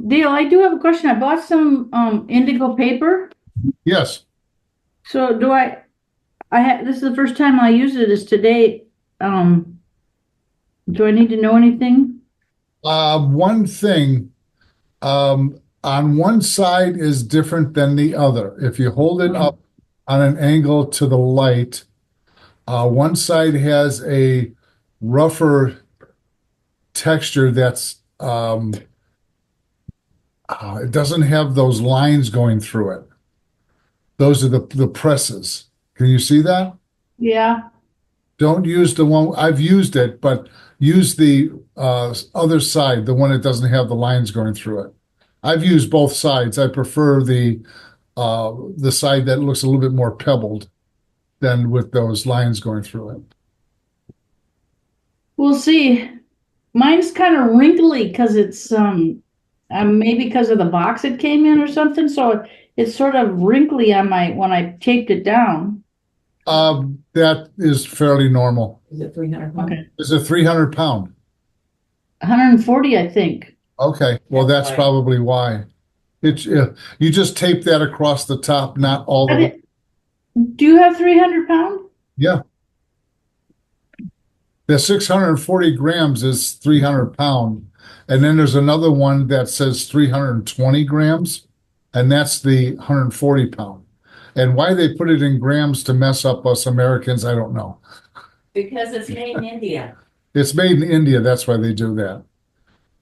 Dale, I do have a question. I bought some indigo paper. Yes. So this is the first time I used it is today. Um, do I need to know anything? One thing, on one side is different than the other. If you hold it up on an angle to the light, one side has a rougher texture that's it doesn't have those lines going through it. Those are the presses. Can you see that? Yeah. Don't use the one I've used it, but use the other side, the one that doesn't have the lines going through it. I've used both sides. I prefer the side that looks a little bit more pebbled than with those lines going through it. We'll see. Mine's kind of wrinkly because it's maybe because of the box it came in or something. So it's sort of wrinkly on my when I taped it down. That is fairly normal. Is it 300 pounds? Okay. It's a 300 pound. 140, I think. Okay, well, that's probably why. It's you just tape that across the top, not all the way. Do you have 300 pound? Yeah. The 640 grams is 300 pound. And then there's another one that says 320 grams, and that's the 140 pound. And why they put it in grams to mess up us Americans, I don't know. Because it's made in India. It's made in India, that's why they do that.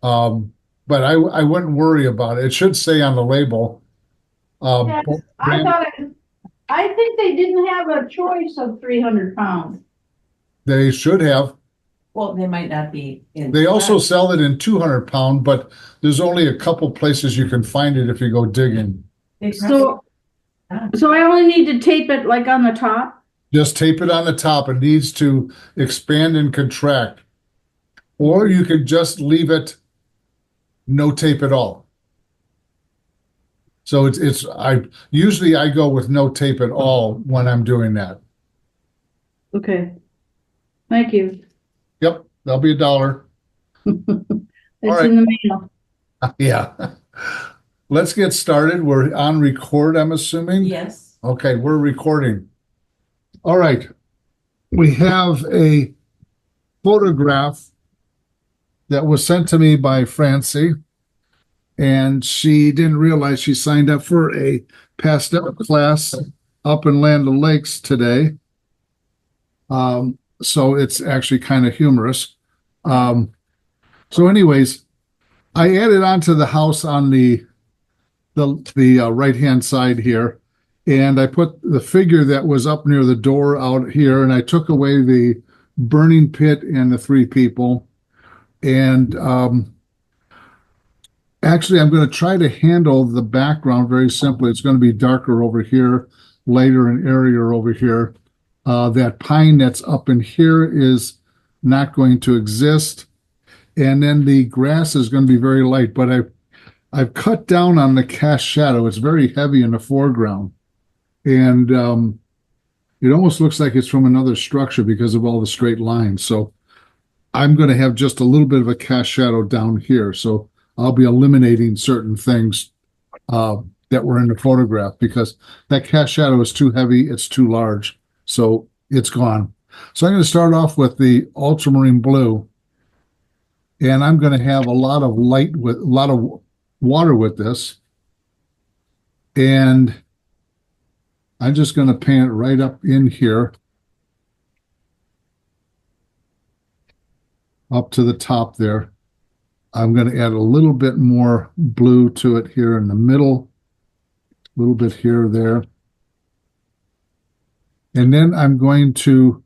But I wouldn't worry about it. It should say on the label. Yes, I think they didn't have a choice of 300 pounds. They should have. Well, they might not be in. They also sell it in 200 pound, but there's only a couple places you can find it if you go digging. So I only need to tape it like on the top? Just tape it on the top. It needs to expand and contract. Or you could just leave it no tape at all. So I usually go with no tape at all when I'm doing that. Okay. Thank you. Yep, that'll be $1. It's in the mail. Yeah. Let's get started. We're on record, I'm assuming. Yes. Okay, we're recording. All right. We have a photograph that was sent to me by Francie, and she didn't realize she signed up for a pastel class up in Land O'Lakes today. So it's actually kind of humorous. So anyways, I added onto the house on the right-hand side here, and I put the figure that was up near the door out here, and I took away the burning pit and the 3 people. And actually, I'm going to try to handle the background very simply. It's going to be darker over here, lighter and airier over here. That pine that's up in here is not going to exist. And then the grass is going to be very light, but I've cut down on the cast shadow. It's very heavy in the foreground. And it almost looks like it's from another structure because of all the straight lines. So I'm going to have just a little bit of a cast shadow down here. So I'll be eliminating certain things that were in the photograph because that cast shadow is too heavy. It's too large. So it's gone. So I'm going to start off with the ultramarine blue. And I'm going to have a lot of water with this. And I'm just going to paint it right up in here. Up to the top there. I'm going to add a little bit more blue to it here in the middle. A little bit here, there. And then I'm going to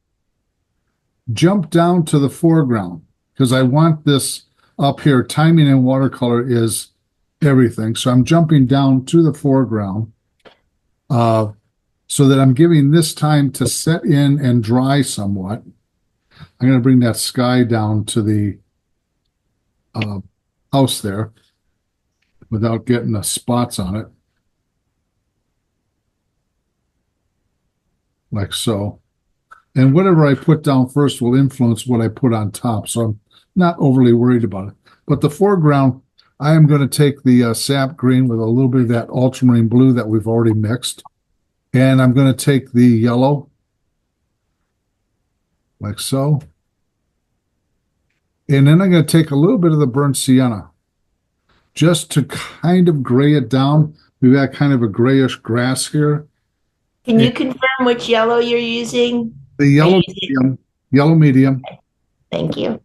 jump down to the foreground because I want this up here. Timing in watercolor is everything. So I'm jumping down to the foreground so that I'm giving this time to set in and dry somewhat. I'm going to bring that sky down to the house there without getting the spots on it. Like so. And whatever I put down first will influence what I put on top. So I'm not overly worried about it. But the foreground, I am going to take the sap green with a little bit of that ultramarine blue that we've already mixed. And I'm going to take the yellow, like so. And then I'm going to take a little bit of the burnt sienna, just to kind of gray it down. We've got kind of a grayish grass here. Can you confirm which yellow you're using? The yellow medium. Thank you.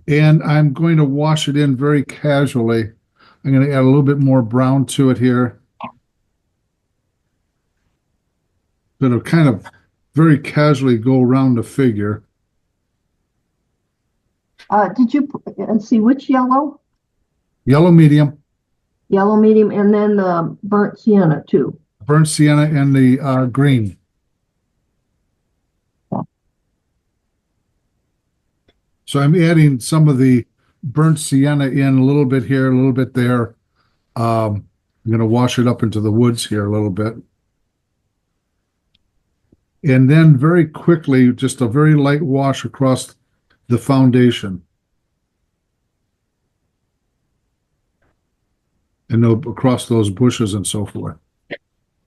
And I'm going to wash it in very casually. I'm going to add a little bit more brown to it here. Going to kind of very casually go around the figure. Did you see which yellow? Yellow medium, Yellow medium, and then the burnt sienna too. burnt sienna, and the green. So I'm adding some of the burnt sienna in a little bit here, a little bit there. I'm going to wash it up into the woods here a little bit. And then very quickly, just a very light wash across the foundation. And across those bushes and so forth.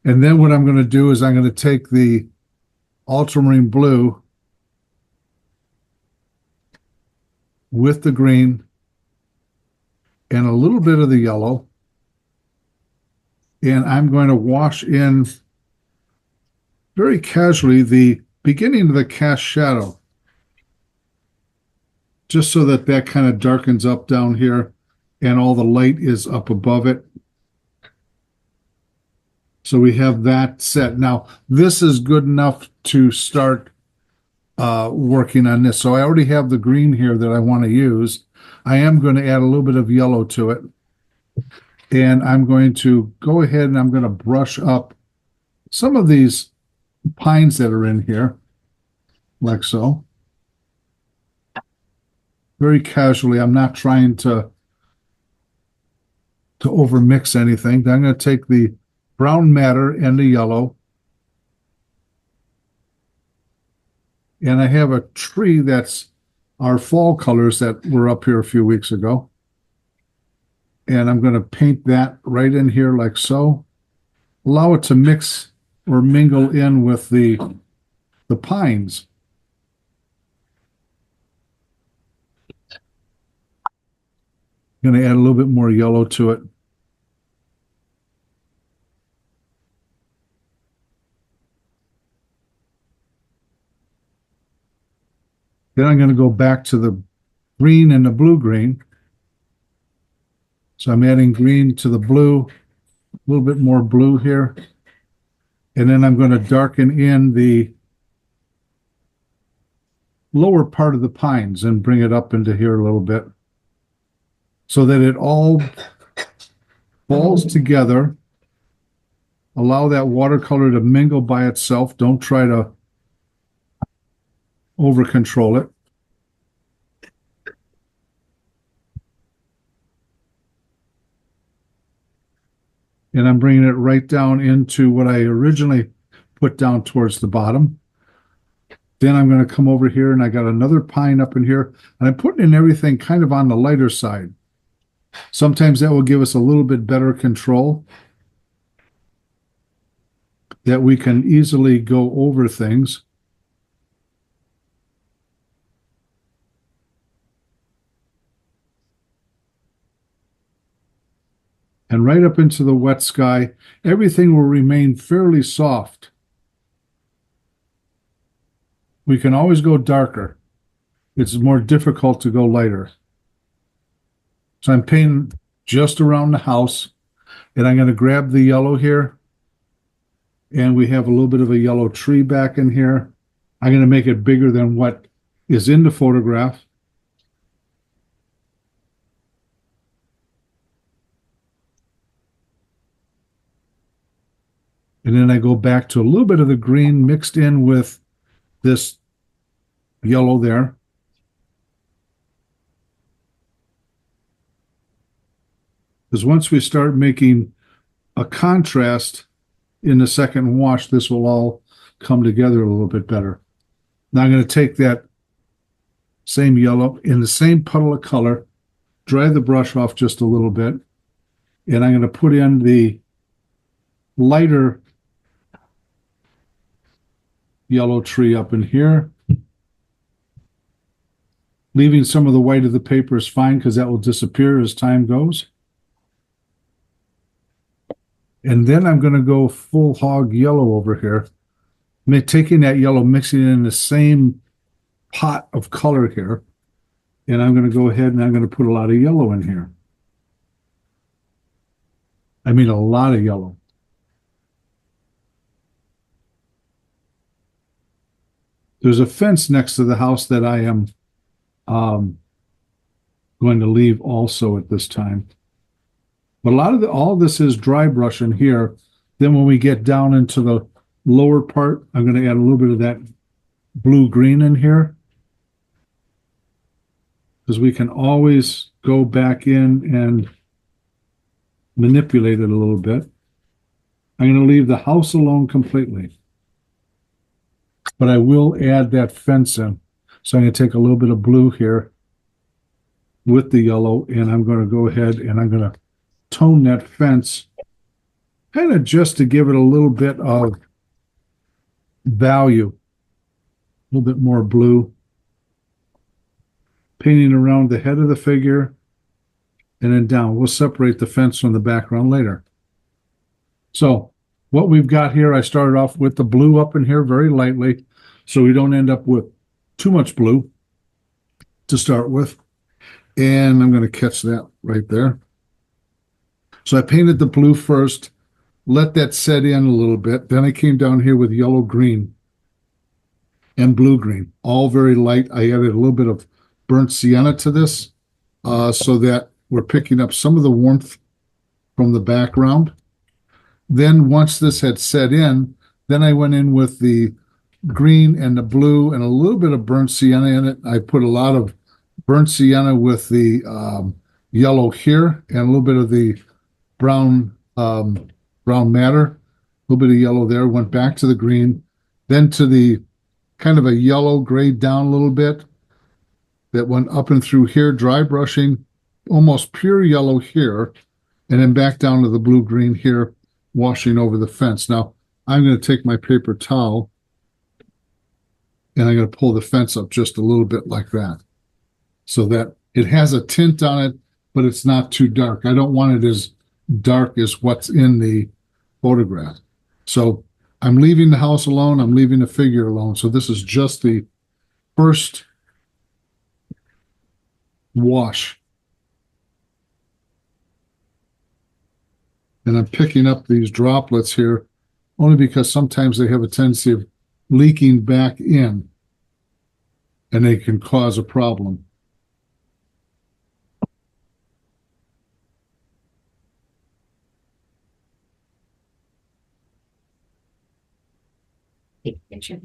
And then what I'm going to do is I'm going to take the ultramarine blue with the green and a little bit of the yellow. And I'm going to wash in very casually the beginning of the cast shadow, just so that that kind of darkens up down here and all the light is up above it. So we have that set. Now, this is good enough to start working on this. So I already have the green here that I want to use. I am going to add a little bit of yellow to it. And I'm going to go ahead and I'm going to brush up some of these pines that are in here, like so. Very casually. I'm not trying to overmix anything. I'm going to take the brown matter and the yellow. And I have a tree that's our fall colors that were up here a few weeks ago. And I'm going to paint that right in here like so. Allow it to mix or mingle in with the pines. Going to add a little bit more yellow to it. Then I'm going to go back to the green and the blue-green. So I'm adding green to the blue, a little bit more blue here. And then I'm going to darken in the lower part of the pines and bring it up into here a little bit so that it all falls together. Allow that watercolor to mingle by itself. Don't try to over control it. And I'm bringing it right down into what I originally put down towards the bottom. Then I'm going to come over here and I got another pine up in here and I'm putting in everything kind of on the lighter side. Sometimes that will give us a little bit better control, that we can easily go over things. And right up into the wet sky, everything will remain fairly soft. We can always go darker. It's more difficult to go lighter. So I'm painting just around the house, and I'm going to grab the yellow here. And we have a little bit of a yellow tree back in here. I'm going to make it bigger than what is in the photograph. And then I go back to a little bit of the green mixed in with this yellow there. Because once we start making a contrast in the second wash, this will all come together a little bit better. Now I'm going to take that same yellow in the same puddle of color, dry the brush off just a little bit, and I'm going to put in the lighter yellow tree up in here. Leaving some of the white of the paper is fine because that will disappear as time goes. And then I'm going to go full hog yellow over here. Taking that yellow, mixing it in the same pot of color here. And I'm going to go ahead and I'm going to put a lot of yellow in here. I mean, a lot of yellow. There's a fence next to the house that I am going to leave also at this time. But a lot of all this is dry brush in here. Then when we get down into the lower part, I'm going to add a little bit of that blue-green in here. Because we can always go back in and manipulate it a little bit. I'm going to leave the house alone completely. But I will add that fence in. So I'm going to take a little bit of blue here with the yellow, and I'm going to go ahead and I'm going to tone that fence kind of just to give it a little bit of value. A little bit more blue. Painting around the head of the figure and then down. We'll separate the fence from the background later. So what we've got here, I started off with the blue up in here very lightly so we don't end up with too much blue to start with. And I'm going to catch that right there. So I painted the blue first, let that set in a little bit. Then I came down here with yellow green and blue green, all very light. I added a little bit of burnt sienna to this so that we're picking up some of the warmth from the background. Then once this had set in, then I went in with the green and the blue and a little bit of burnt sienna in it. I put a lot of burnt sienna with the yellow here and a little bit of the brown matter, a little bit of yellow there. Went back to the green, then to the kind of a yellow grayed down a little bit that went up and through here, dry brushing, almost pure yellow here, and then back down to the blue-green here, washing over the fence. Now, I'm going to take my paper towel, and I'm going to pull the fence up just a little bit like that, so that it has a tint on it, but it's not too dark. I don't want it as dark as what's in the photograph. So I'm leaving the house alone. I'm leaving the figure alone. So this is just the first wash. And I'm picking up these droplets here only because sometimes they have a tendency of leaking back in and they can cause a problem. Take a picture.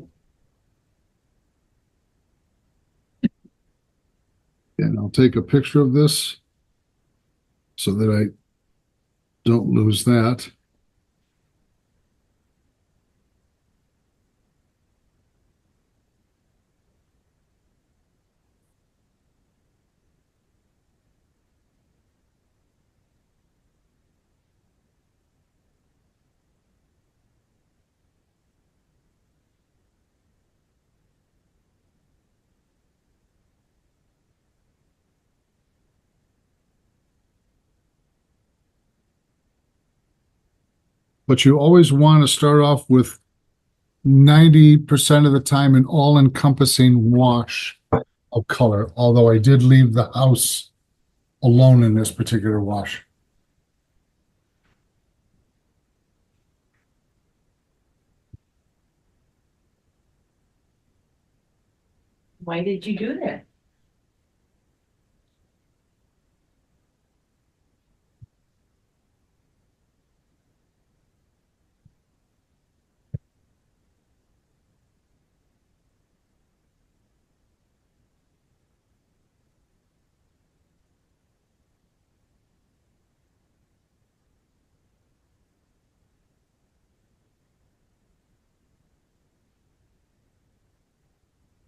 And I'll take a picture of this so that I don't lose that. But you always want to start off with 90% of the time an all-encompassing wash of color, although I did leave the house alone in this particular wash. Why did you do that?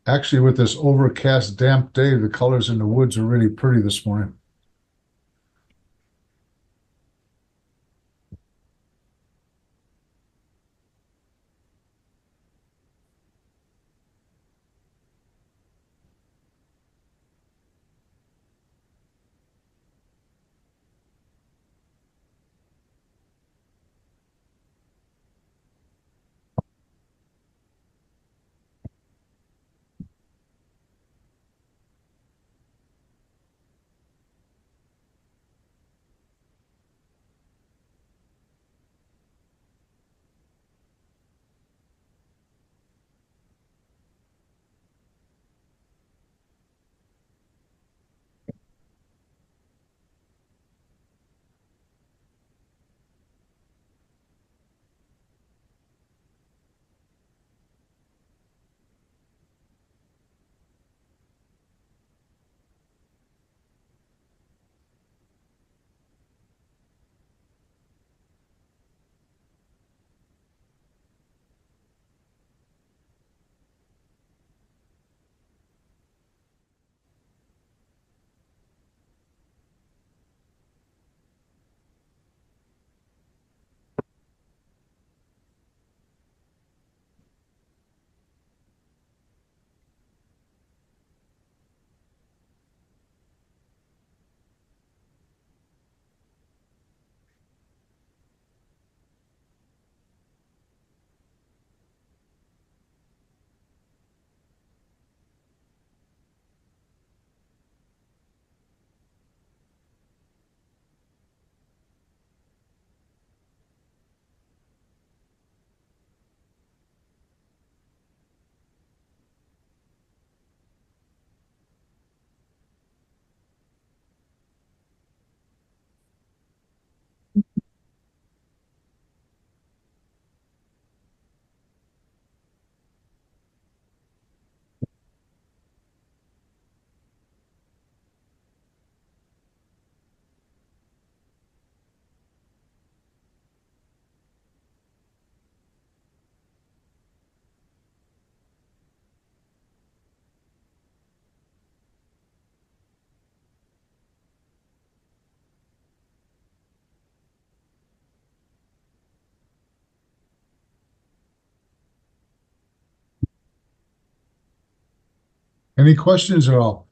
Actually, with this overcast, damp day, the colors in the woods are really pretty this morning. Any questions at all?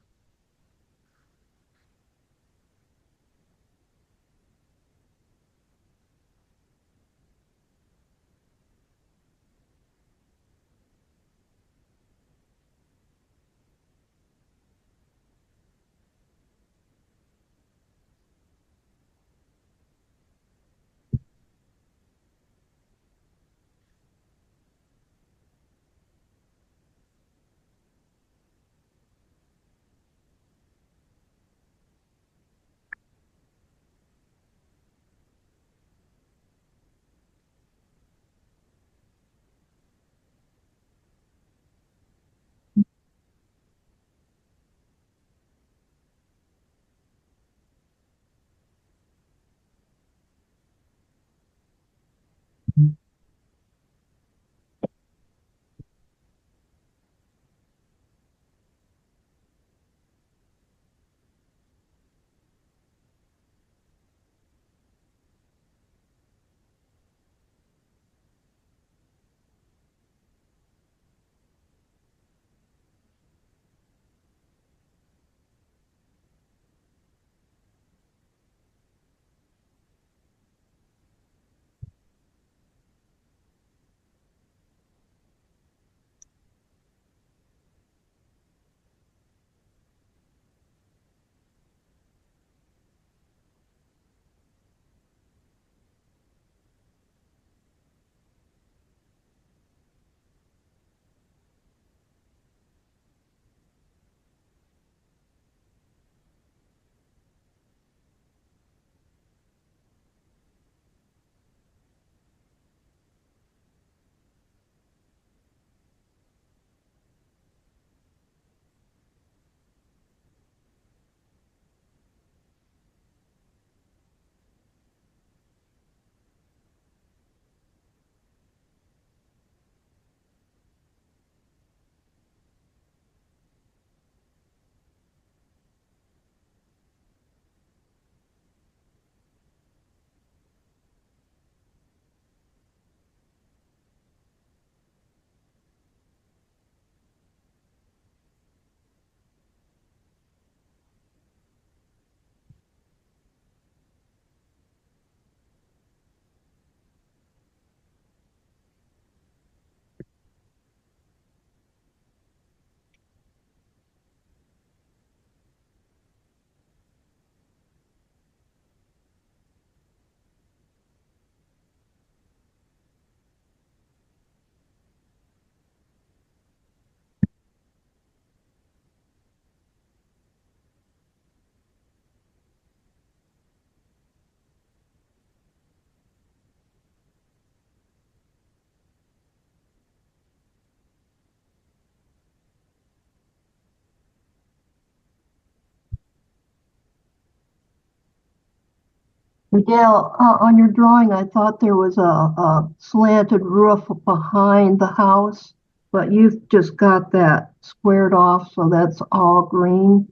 Miguel, on your drawing, I thought there was a slanted roof behind the house, but you've just got that squared off, so that's all green.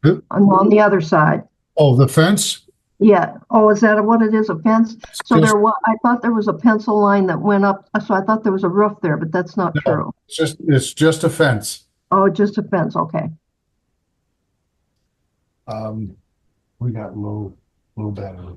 Huh? On the other side. Oh, the fence? Yeah. Oh, is that what it is? A fence? So Just- there was, I thought there was a pencil line that went up, so I thought there was a roof there, but that's not No, true. it's just a fence. Oh, just a fence. Okay. We got low battery.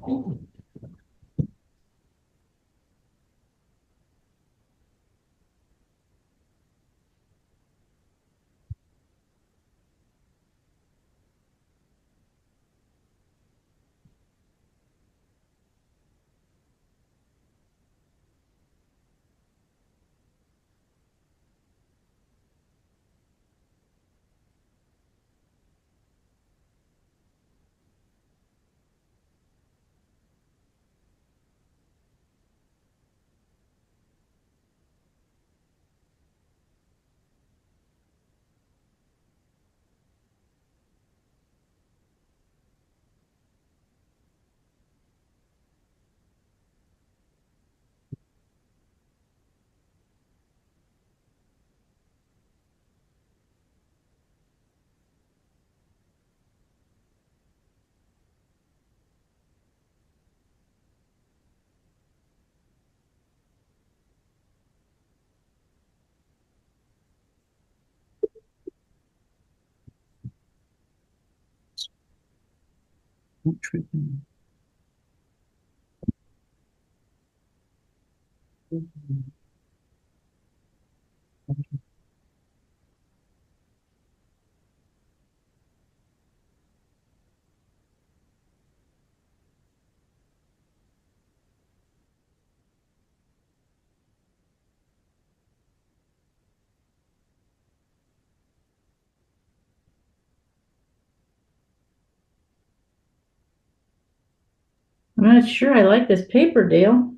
I'm not sure I like this paper, Dale.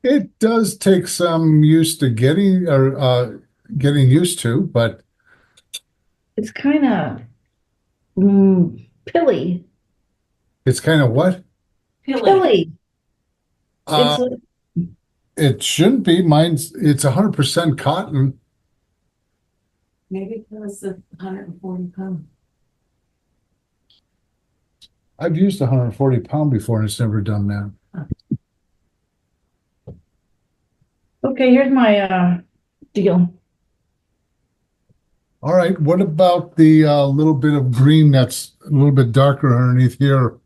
It does take some used to getting or getting used to, but It's kind of pilly. it's kind of what? Pilly. Pilly. Uh, It's like, it shouldn't be. It's 100% cotton. Maybe because of 140 pounds. I've used 140 pound before and it's never done that. okay, here's my deal. All right. What about the little bit of green that's a little bit darker underneath here?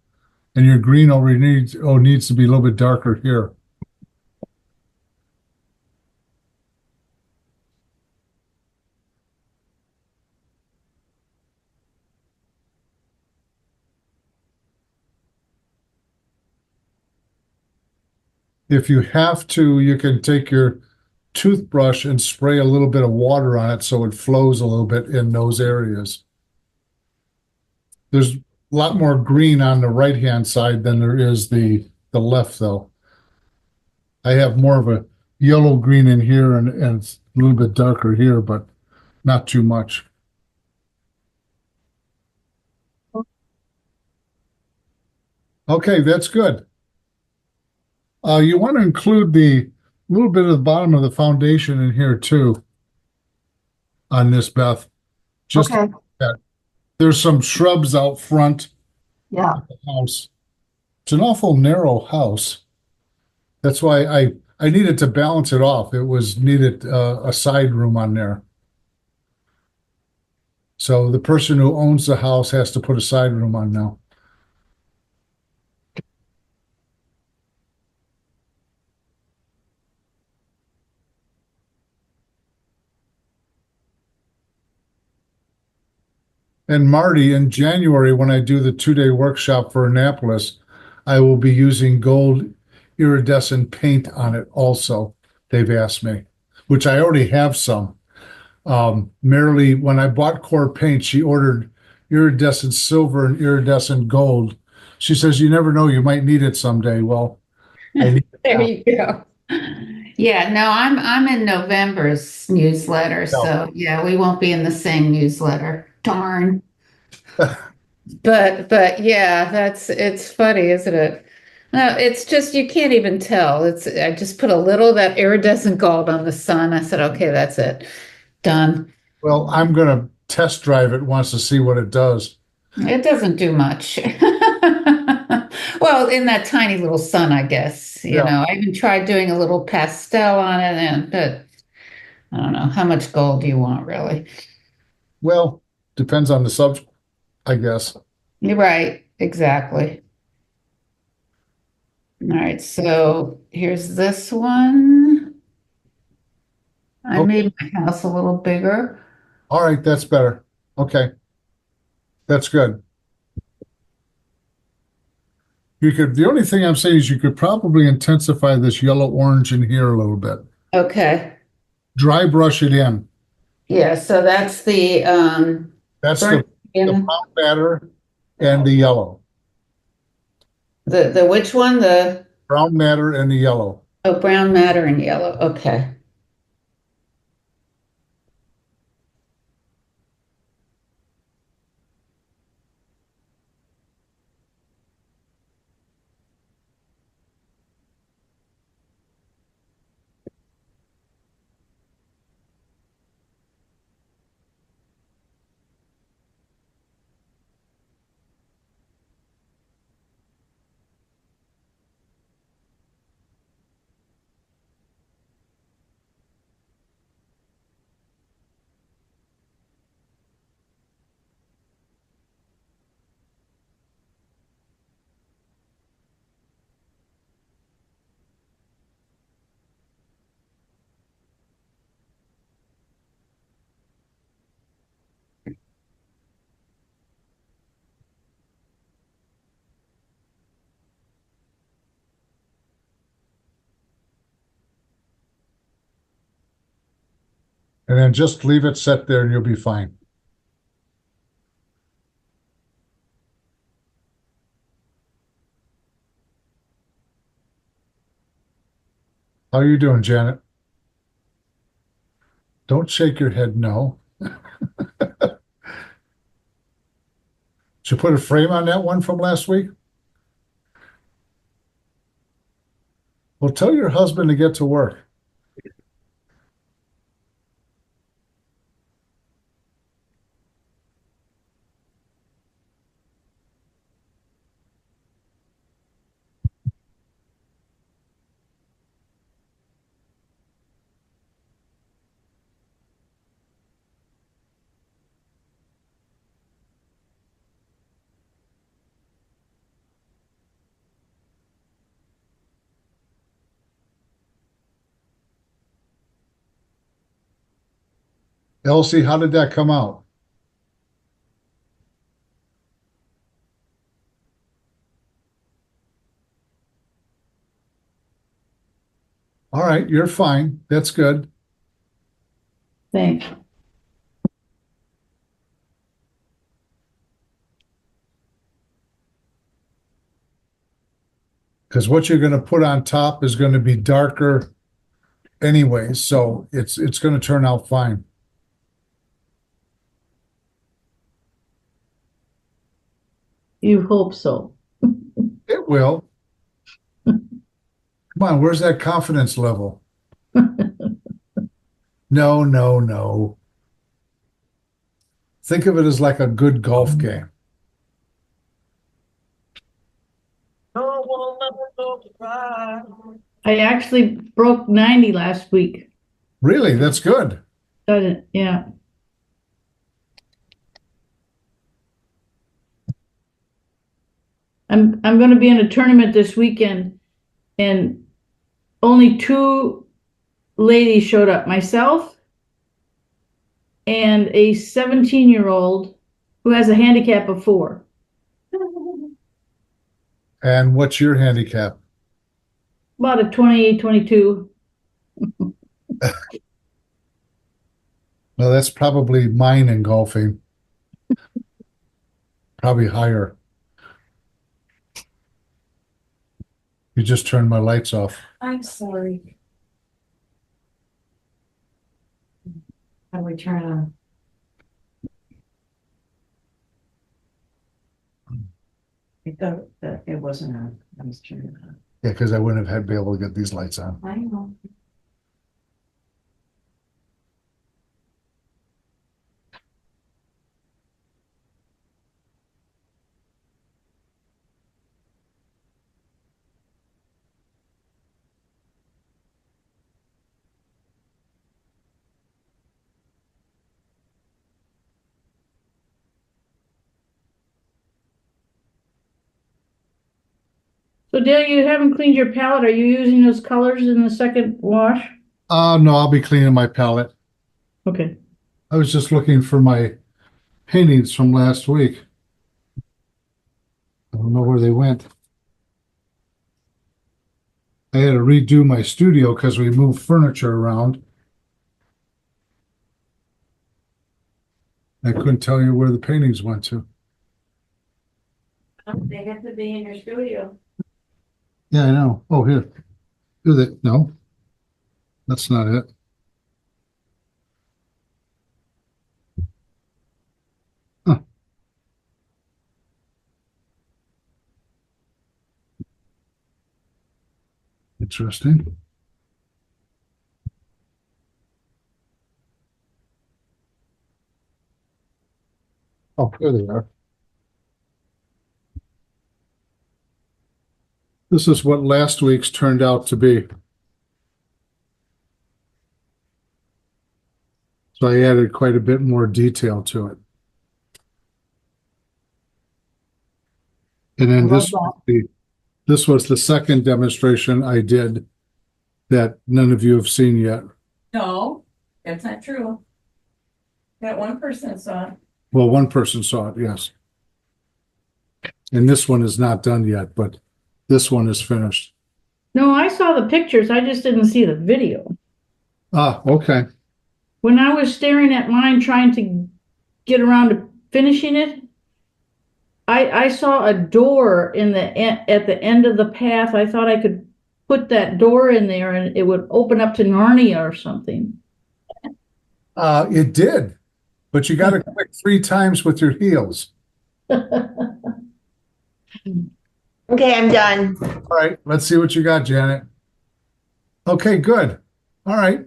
And your green over needs to be a little bit darker here. If you have to, you can take your toothbrush and spray a little bit of water on it so it flows a little bit in those areas. There's a lot more green on the right-hand side than there is the left, though. I have more of a yellow green in here and it's a little bit darker here, but not too much. Okay, that's good. You want to include the little bit of the bottom of the foundation in here too on this, Beth. Just Okay, that. There's some shrubs out front yeah, of the house. It's an awful narrow house. That's why I needed to balance it off. It was needed a side room on there. So the person who owns the house has to put a side room on now. And Marty, in January, when I do the 2-day workshop for Annapolis, I will be using gold iridescent paint on it also. They've asked me, which I already have some. Marilee, when I bought Core Paint, she ordered iridescent silver and iridescent gold. She says, you never know, you might need it someday. Well, I need it There now. you go. Yeah, no, I'm in November's newsletter, No. so yeah, we won't be in the same newsletter. Darn. But yeah, it's funny, isn't it? No, it's just you can't even tell. It's I just put a little of that iridescent gold on the sun. I said, okay, that's it. Done. Well, I'm going to test drive it once to see what it does. It doesn't do much. Well, in that tiny little sun, I guess. Yeah. I even tried doing a little pastel on it, but I don't know how much gold do you want, really? Well, depends on the subject, I guess. You're right, exactly. All right, so here's this one. I Okay. made my house a little bigger. All right, that's better. Okay, that's good. The only thing I'm saying is you could probably intensify this yellow orange in here a little bit. Okay. Dry brush it in. Yeah, so that's the That's burnt the in brown matter and the yellow. the which one? The Brown matter and the yellow. brown matter and yellow. Okay. And then just leave it set there and you'll be fine. How are you doing, Janet? Don't shake your head no. Did you put a frame on that one from last week? Well, tell your husband to get to work. Elsie, how did that come out? All right, you're fine. That's good. Thanks. Because what you're going to put on top is going to be darker anyway, so it's going to turn out fine. You hope so. It will. Come on, where's that confidence level? No, no, no. Think of it as like a good golf game. I actually broke 90 last week. Really, that's good. Yeah. I'm going to be in a tournament this weekend, and only two ladies showed up. Myself and a 17-year-old who has a handicap of 4. And what's your handicap? About a 28, 22. Well, that's probably mine in golfing. Probably higher. You just turned my lights off. I'm sorry. How do we turn on? It thought that it wasn't on. I was turning it on. Yeah, because I wouldn't have been able to get these lights on. I know. So Dale, you haven't cleaned your palette. Are you using those colors in the second wash? No, I'll be cleaning my palette. Okay. I was just looking for my paintings from last week. I don't know where they went. I had to redo my studio because we moved furniture around. I couldn't tell you where the paintings went to. They have to be in your studio. Yeah, I know. Oh, here. Do that. No, that's not it. Huh. Interesting. Oh, here they are. This is what last week's turned out to be. So I added quite a bit more detail to it. And then this was the second demonstration I did that none of you have seen yet. No, that's not true. That one person saw it. Well, one person saw it, yes. And this one is not done yet, but this one is finished. No, I saw the pictures. I just didn't see the video. Ah, okay. when I was staring at mine trying to get around to finishing it, I saw a door at the end of the path. I thought I could put that door in there and it would open up to Narnia or something. It did, but you got to click 3 times with your heels. Okay, I'm done. All right, let's see what you got, Janet. Okay, good. All right.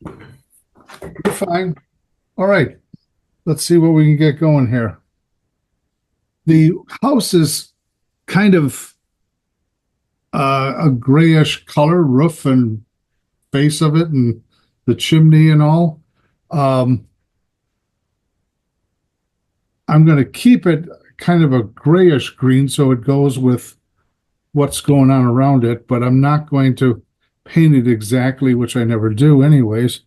You're fine. All right. Let's see what we can get going here. The house is kind of a grayish color, roof and face of it, and the chimney and all. I'm going to keep it kind of a grayish green so it goes with what's going on around it, but I'm not going to paint it exactly, which I never do anyways.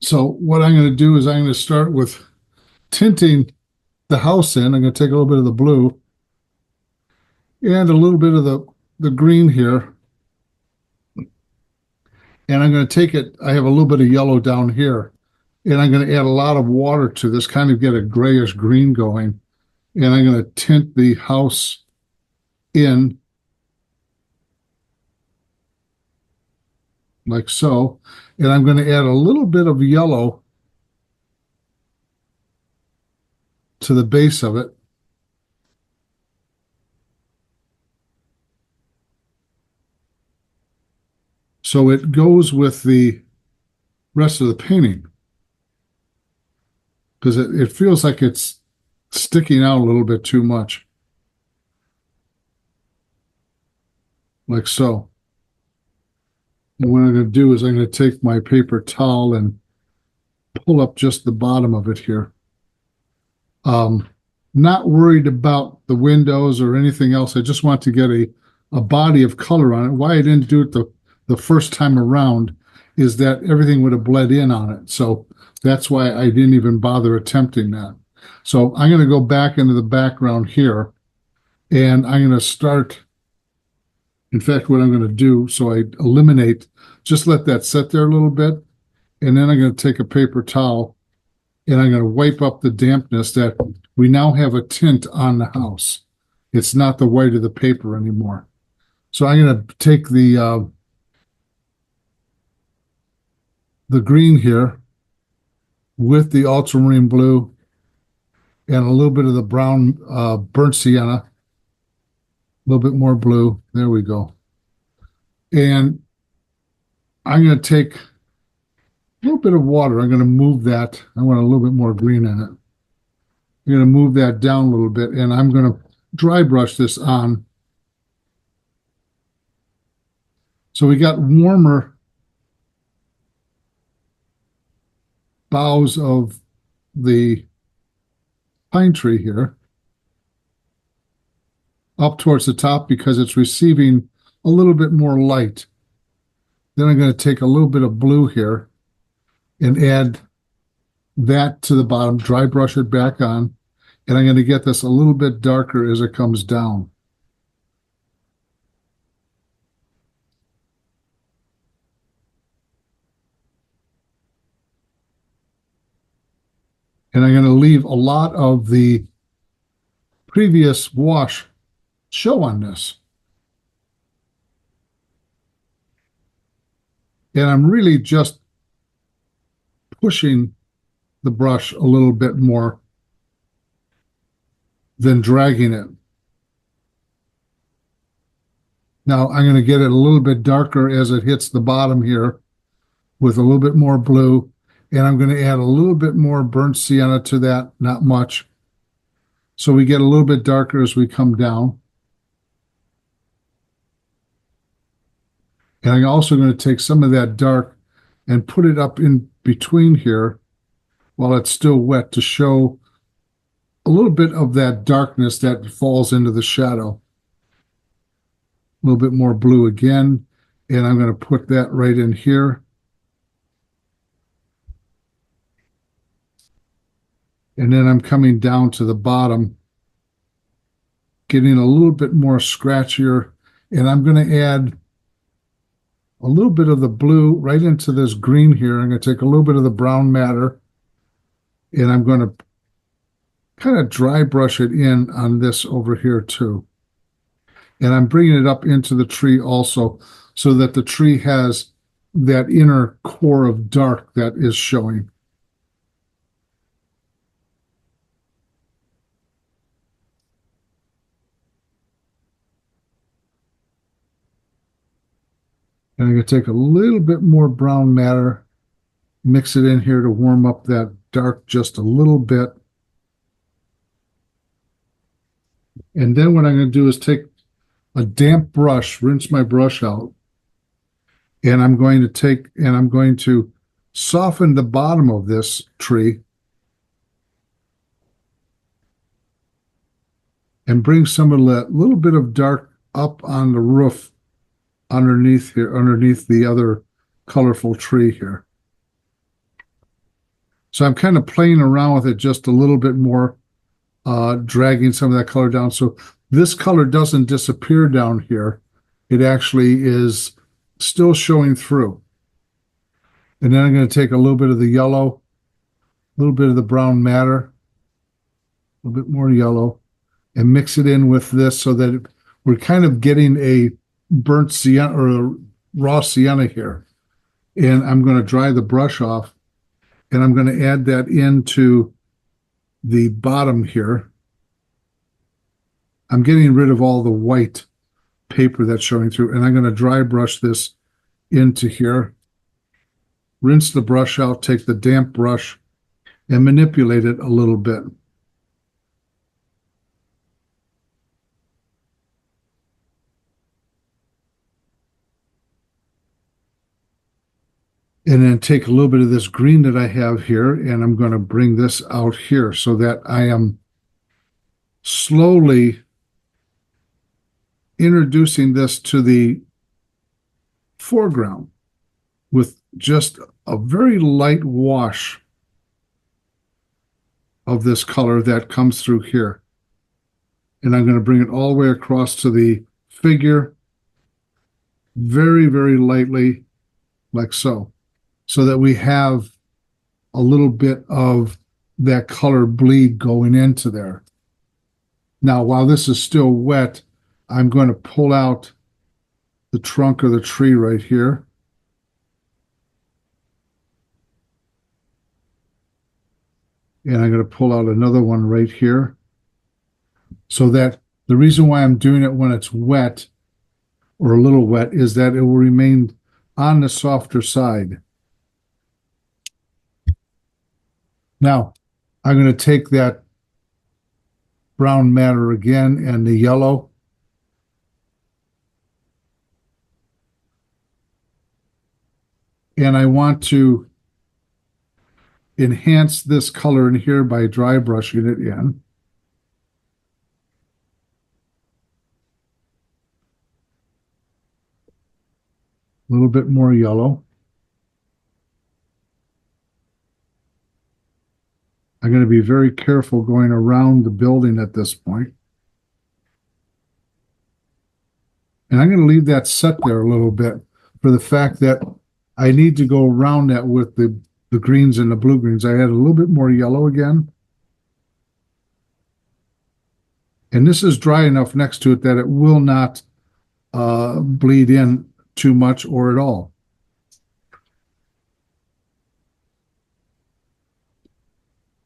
So what I'm going to do is I'm going to start with tinting the house in. I'm going to take a little bit of the blue and a little bit of the green here. And I'm going to take it, I have a little bit of yellow down here. And I'm going to add a lot of water to this, kind of get a grayish green going. And I'm going to tint the house in like so. And I'm going to add a little bit of yellow to the base of it. So it goes with the rest of the painting. Because it feels like it's sticking out a little bit too much. Like so. And what I'm going to do is I'm going to take my paper towel and pull up just the bottom of it here. Not worried about the windows or anything else. I just want to get a body of color on it. Why I didn't do it the first time around is that everything would have bled in on it. So that's why I didn't even bother attempting that. So I'm going to go back into the background here, and I'm going to start. In fact, what I'm going to do, so I eliminate, just let that sit there a little bit, and then I'm going to take a paper towel, and I'm going to wipe up the dampness that we now have a tint on the house. It's not the white of the paper anymore. So I'm going to take the green here with the ultramarine blue and a little bit of the brown burnt sienna, a little bit more blue. There we go. And I'm going to take a little bit of water. I'm going to move that. I want a little bit more green in it. I'm going to move that down a little bit, and I'm going to dry brush this on. So we got warmer boughs of the pine tree here up towards the top because it's receiving a little bit more light. Then I'm going to take a little bit of blue here and add that to the bottom, dry brush it back on, and I'm going to get this a little bit darker as it comes down. And I'm going to leave a lot of the previous wash show on this. And I'm really just pushing the brush a little bit more than dragging it. Now I'm going to get it a little bit darker as it hits the bottom here with a little bit more blue. And I'm going to add a little bit more burnt sienna to that, not much. So we get a little bit darker as we come down. And I'm also going to take some of that dark and put it up in between here while it's still wet to show a little bit of that darkness that falls into the shadow. A little bit more blue again. And I'm going to put that right in here. And then I'm coming down to the bottom, getting a little bit more scratchier. And I'm going to add a little bit of the blue right into this green here. I'm going to take a little bit of the brown matter, and I'm going to kind of dry brush it in on this over here too. And I'm bringing it up into the tree also, so that the tree has that inner core of dark that is showing. And I'm going to take a little bit more brown matter, mix it in here to warm up that dark just a little bit. And then what I'm going to do is take a damp brush, rinse my brush out, and I'm going to soften the bottom of this tree and bring some of that little bit of dark up on the roof underneath here, underneath the other colorful tree here. So I'm kind of playing around with it just a little bit more, dragging some of that color down. So this color doesn't disappear down here. It actually is still showing through. And then I'm going to take a little bit of the yellow, a little bit of the brown matter, a little bit more yellow, and mix it in with this so that we're kind of getting a burnt sienna or a raw sienna here. And I'm going to dry the brush off, and I'm going to add that into the bottom here. I'm getting rid of all the white paper that's showing through, and I'm going to dry brush this into here. Rinse the brush out, take the damp brush, and manipulate it a little bit. And then take a little bit of this green that I have here, and I'm going to bring this out here so that I am slowly introducing this to the foreground with just a very light wash of this color that comes through here. And I'm going to bring it all the way across to the figure very, very lightly, like so, so that we have a little bit of that color bleed going into there. Now, while this is still wet, I'm going to pull out the trunk of the tree right here. And I'm going to pull out another one right here. So that the reason why I'm doing it when it's wet or a little wet is that it will remain on the softer side. Now, I'm going to take that brown matter again and the yellow. And I want to enhance this color in here by dry brushing it in. A little bit more yellow. I'm going to be very careful going around the building at this point. And I'm going to leave that set there a little bit for the fact that I need to go around that with the greens and the blue greens. I add a little bit more yellow again. And this is dry enough next to it that it will not bleed in too much or at all.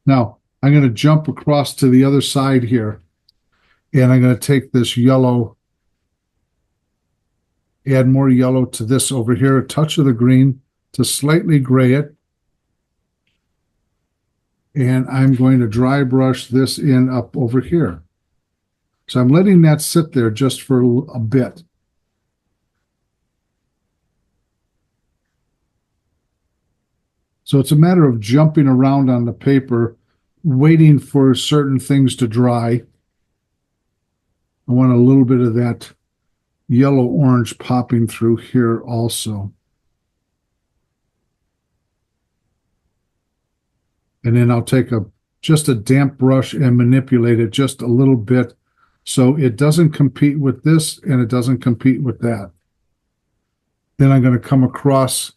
Now, I'm going to jump across to the other side here, and I'm going to take this yellow, add more yellow to this over here, a touch of the green to slightly gray it. And I'm going to dry brush this in up over here. So I'm letting that sit there just for a bit. So it's a matter of jumping around on the paper, waiting for certain things to dry. I want a little bit of that yellow-orange popping through here also. And then I'll take just a damp brush and manipulate it just a little bit so it doesn't compete with this and it doesn't compete with that. Then I'm going to come across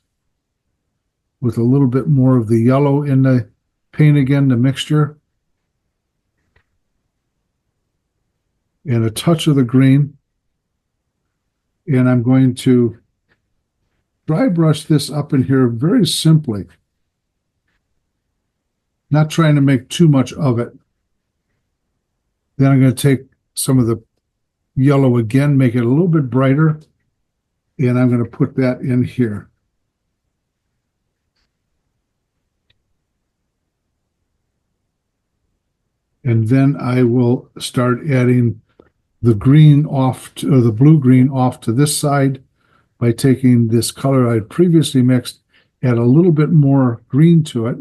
with a little bit more of the yellow in the paint again, the mixture. And a touch of the green. And I'm going to dry brush this up in here very simply. Not trying to make too much of it. Then I'm going to take some of the yellow again, make it a little bit brighter, and I'm going to put that in here. And then I will start adding the green off to, or the blue-green off to this side by taking this color I had previously mixed, add a little bit more green to it,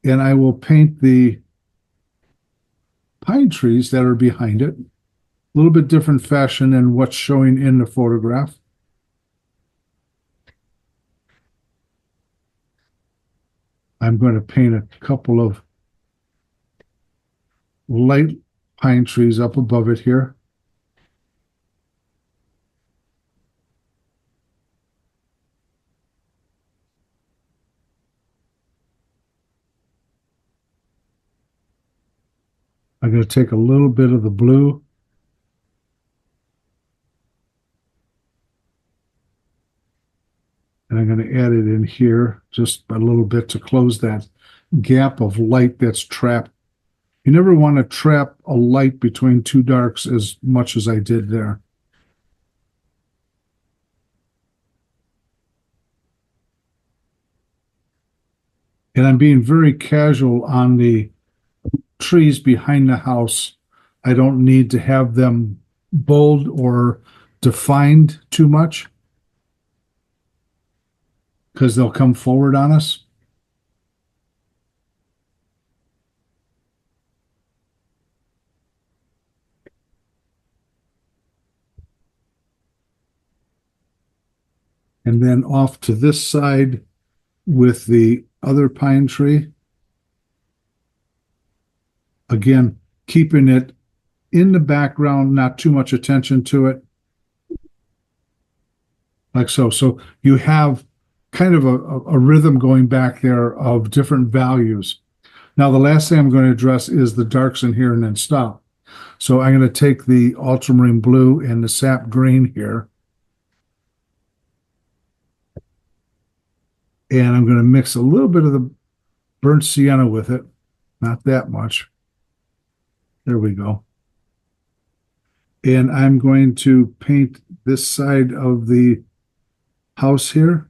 and I will paint the pine trees that are behind it. A little bit different fashion than what's showing in the photograph. I'm going to paint a couple of light pine trees up above it here. I'm going to take a little bit of the blue and I'm going to add it in here just a little bit to close that gap of light that's trapped. You never want to trap a light between two darks as much as I did there. And I'm being very casual on the trees behind the house. I don't need to have them bold or defined too much because they'll come forward on us. And then off to this side with the other pine tree. Again, keeping it in the background, not too much attention to it. Like so. So you have kind of a rhythm going back there of different values. Now, the last thing I'm going to address is the darks in here and then stop. So I'm going to take the ultramarine blue and the sap green here. And I'm going to mix a little bit of the burnt sienna with it. Not that much. There we go. And I'm going to paint this side of the house here.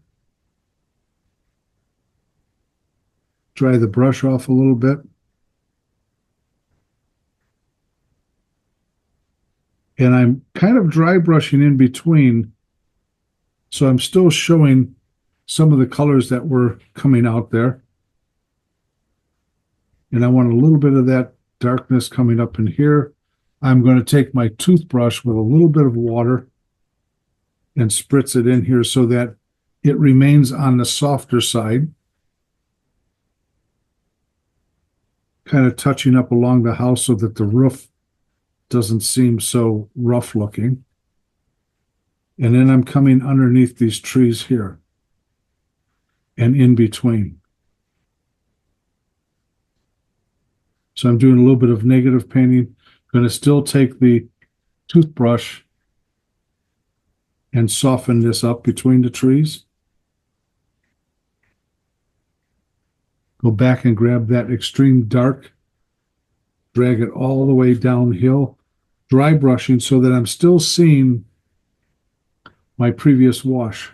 Dry the brush off a little bit. And I'm kind of dry brushing in between. So I'm still showing some of the colors that were coming out there. And I want a little bit of that darkness coming up in here. I'm going to take my toothbrush with a little bit of water and spritz it in here so that it remains on the softer side. Kind of touching up along the house so that the roof doesn't seem so rough looking. And then I'm coming underneath these trees here and in between. So I'm doing a little bit of negative painting. I'm going to still take the toothbrush and soften this up between the trees. Go back and grab that extreme dark, drag it all the way downhill, dry brushing so that I'm still seeing my previous wash.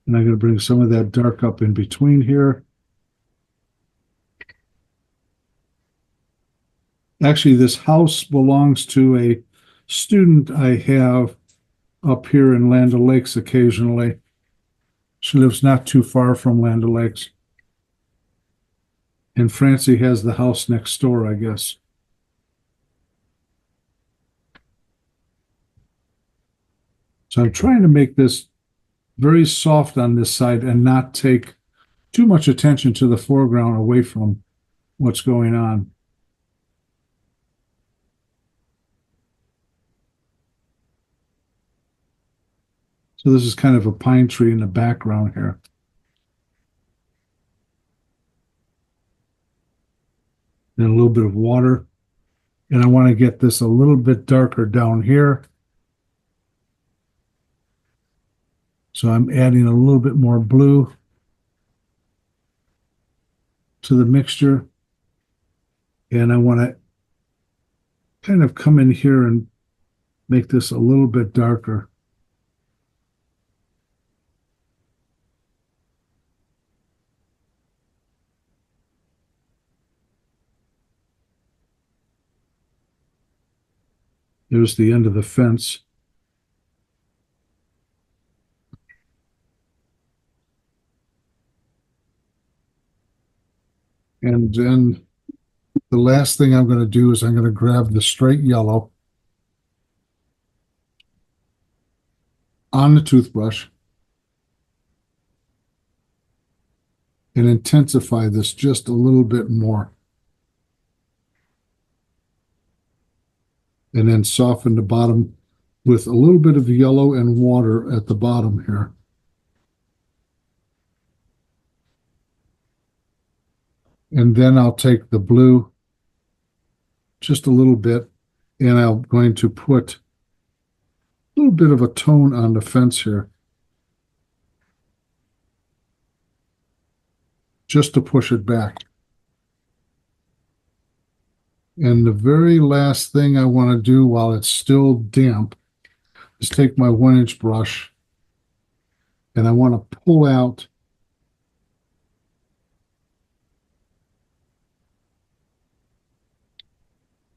And I'm going to bring some of that dark up in between here. Actually, this house belongs to a student I have up here in Land O'Lakes occasionally. She lives not too far from Land O'Lakes. And Francie has the house next door, I guess. So I'm trying to make this very soft on this side and not take too much attention to the foreground away from what's going on. So this is kind of a pine tree in the background here. And a little bit of water. And I want to get this a little bit darker down here. So I'm adding a little bit more blue to the mixture. And I want to kind of come in here and make this a little bit darker. There's the end of the fence. And then the last thing I'm going to do is I'm going to grab the straight yellow on the toothbrush and intensify this just a little bit more. And then soften the bottom with a little bit of yellow and water at the bottom here. And then I'll take the blue just a little bit, and I'm going to put a little bit of a tone on the fence here, just to push it back. And the very last thing I want to do while it's still damp is take my 1-inch brush and I want to pull out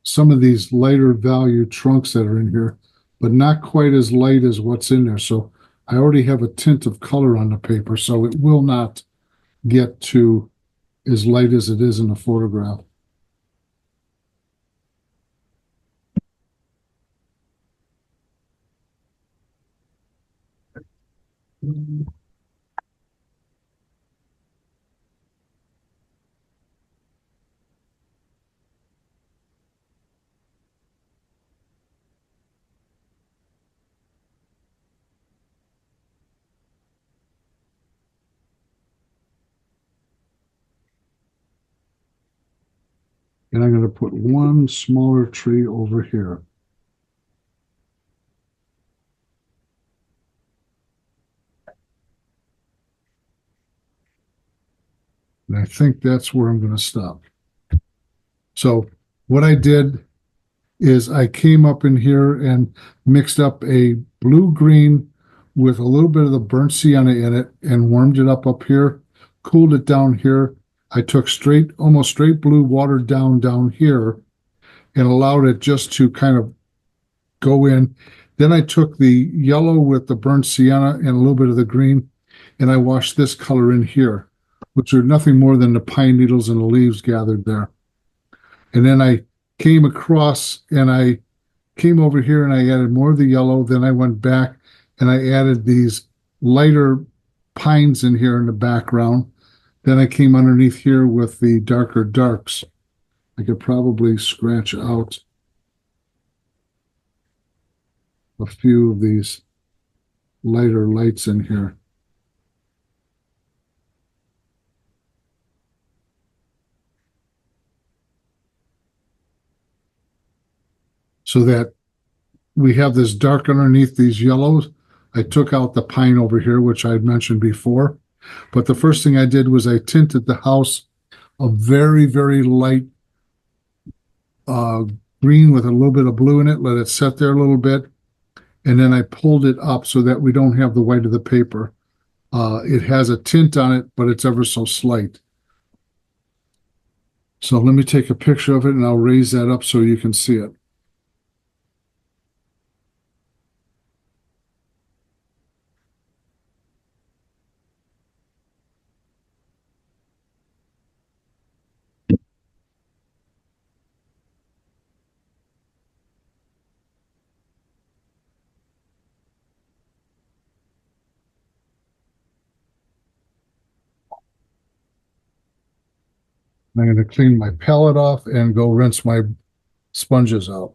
some of these lighter value trunks that are in here, but not quite as light as what's in there. So I already have a tint of color on the paper, so it will not get to as light as it is in the photograph. And I'm going to put one smaller tree over here. And I think that's where I'm going to stop. So what I did is I came up in here and mixed up a blue-green with a little bit of the burnt sienna in it and warmed it up here, cooled it down here. I took almost straight blue watered down here and allowed it just to kind of go in. Then I took the yellow with the burnt sienna and a little bit of the green, and I washed this color in here, which are nothing more than the pine needles and the leaves gathered there. And then I came across and I came over here and I added more of the yellow. Then I went back and I added these lighter pines in here in the background. Then I came underneath here with the darker darks. I could probably scratch out a few of these lighter lights in here. So that we have this dark underneath these yellows. I took out the pine over here, which I had mentioned before. But the first thing I did was I tinted the house a very, very light green with a little bit of blue in it, let it set there a little bit. And then I pulled it up so that we don't have the white of the paper. It has a tint on it, but it's ever so slight. So let me take a picture of it and I'll raise that up so you can see it. I'm going to clean my palette off and go rinse my sponges out.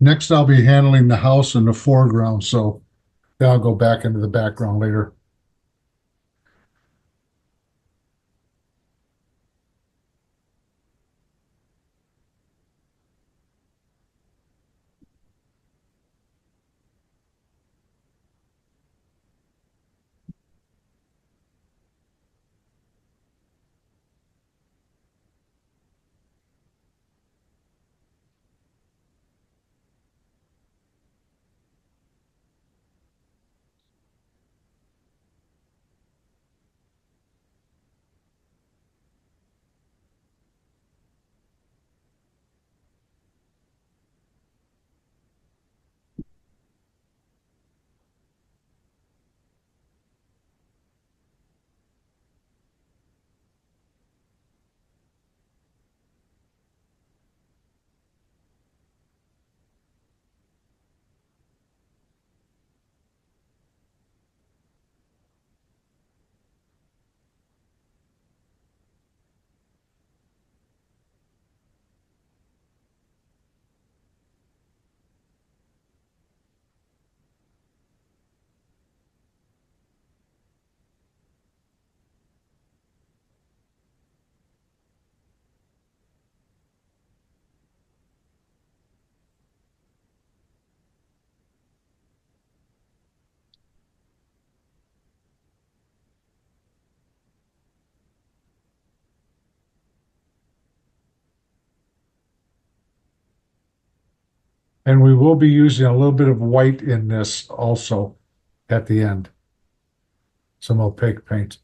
Next, I'll be handling the house in the foreground, so then I'll go back into the background later. And we will be using a little bit of white in this also at the end. Some opaque paint.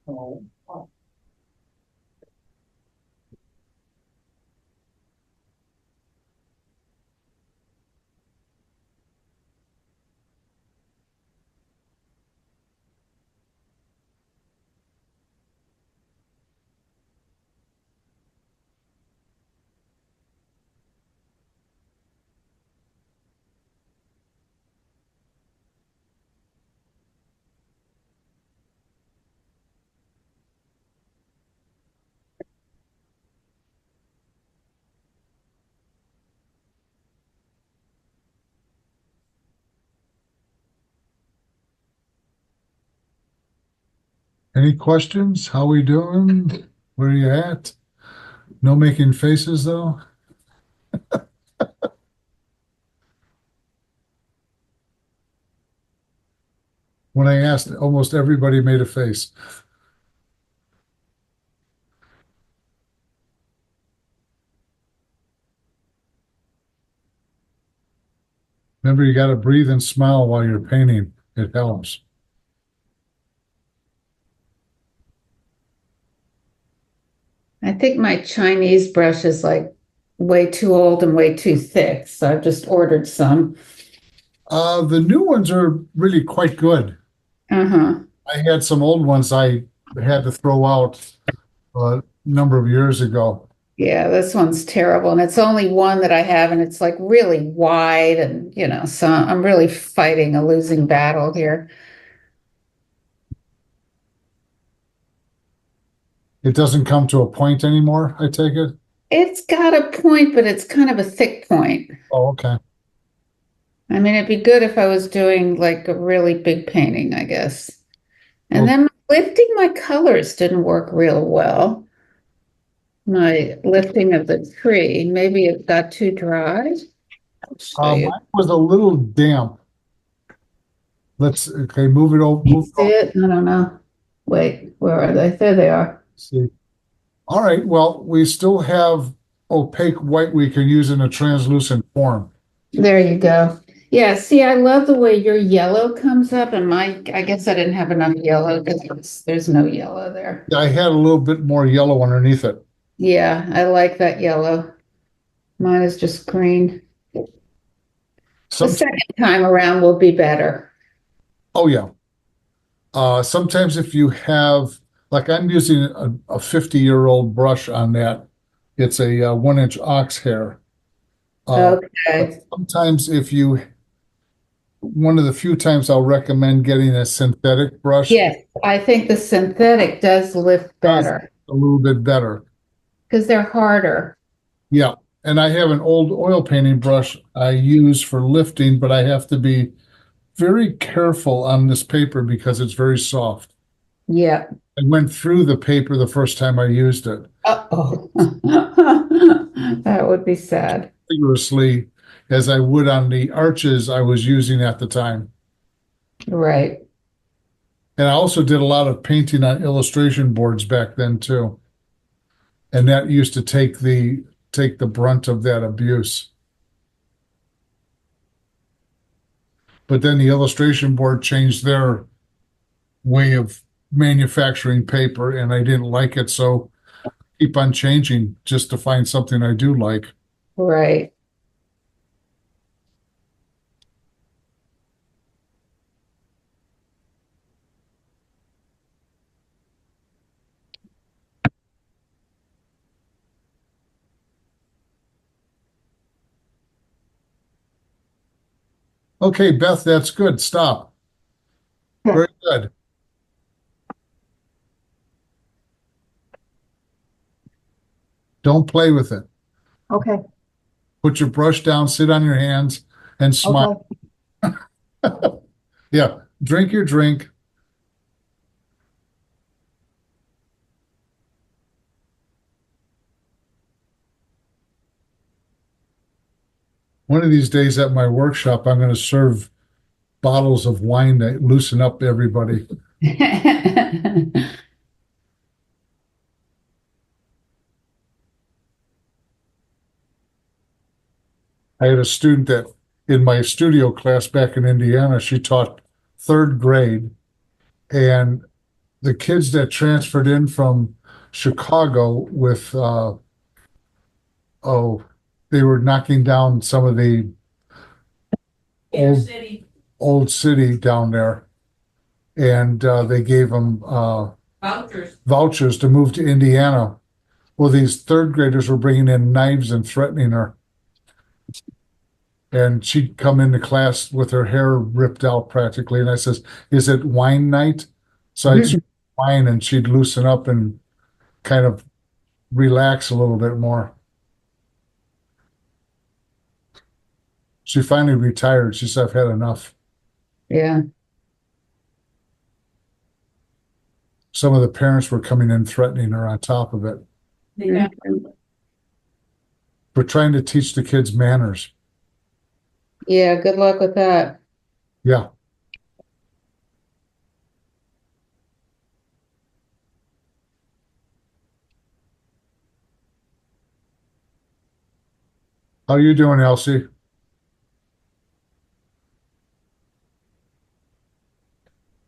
Oh. Any questions? How we doing? Where you at? No making faces though? When I asked, almost everybody made a face. Remember, you got to breathe and smile while you're painting. It helps. I think my Chinese brush is like way too old and way too thick, so I've just ordered some. The new ones are really quite good. Uh-huh. I had some old ones I had to throw out a number of years ago. Yeah, this one's terrible. And it's only one that I have, and it's like really wide, and so I'm really fighting a losing battle here. It doesn't come to a point anymore, I take it? It's got a point, but it's kind of a thick point. Oh, okay. I mean, it'd be good if I was doing like a really big painting, I guess. And Well, then lifting my colors didn't work real well. My lifting of the tree, maybe it got too dry. I'll show you. mine was a little damp. Okay, move it over. You see it? I don't know. Wait, where are they? There they are. See. All right, well, we still have opaque white we can use in a translucent form. There you go. Yeah, see, I love the way your yellow comes up, and I guess I didn't have enough yellow because there's no yellow there. I had a little bit more yellow underneath it. Yeah, I like that yellow. Mine is just green. The Some, second time around will be better. oh yeah. Sometimes if you have, like I'm using a 50-year-old brush on that. It's a 1-inch ox hair. But Okay. sometimes one of the few times I'll recommend getting a synthetic brush. Yes, I think the synthetic does lift better A little bit better. because they're harder. Yeah. And I have an old oil painting brush I use for lifting, but I have to be very careful on this paper because it's very soft. Yeah. I went through the paper the first time I used it Uh-oh. That would be sad. vigorously as I would on the arches I was using at the time. Right. And I also did a lot of painting on illustration boards back then too. And that used to take the brunt of that abuse. But then the illustration board changed their way of manufacturing paper and I didn't like it, so keep on changing just to find something I do like. Right. Okay, Beth, that's good. Stop. Very good. Don't play with it. Okay, Put your brush down, sit on your hands, and smile. okay. Yeah, drink your drink. One of these days at my workshop, I'm going to serve bottles of wine to loosen up everybody. I had a student that in my studio class back in Indiana, she taught third grade, and the kids that transferred in from Chicago with, oh, they were knocking down some of the Inner old, city old city down there. And, they gave them, vouchers. vouchers to move to Indiana. Well, these third graders were bringing in knives and threatening her. And she'd come into class with her hair ripped out practically. And I says, "Is it wine night?" So I'd sip wine and she'd loosen up and kind of relax a little bit more. She finally retired. She said, "I've had enough." Yeah. Some of the parents were coming in threatening her on top of it. They got We're trying to teach the kids manners. Yeah, good luck with that. Yeah. How you doing, Elsie?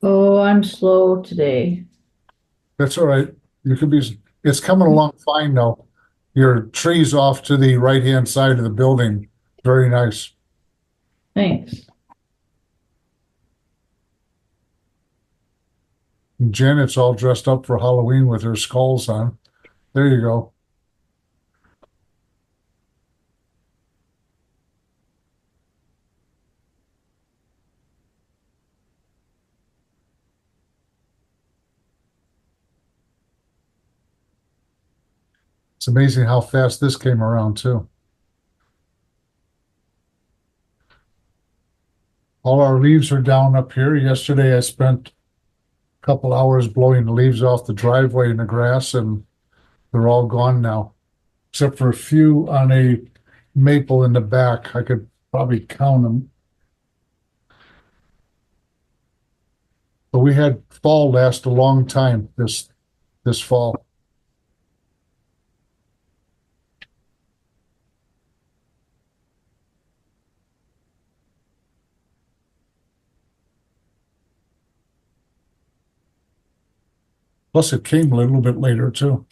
Oh, I'm slow today. That's all right. You could be, it's coming along fine now. Your tree's off to the right-hand side of the building. Very nice. Thanks. Janet's all dressed up for Halloween with her skulls on. There you go. It's amazing how fast this came around too. All our leaves are down up here. Yesterday I spent a couple hours blowing the leaves off the driveway and the grass, and they're all gone now, except for a few on a maple in the back. I could probably count them. But we had fall last a long time this fall. Plus it came a little bit later too.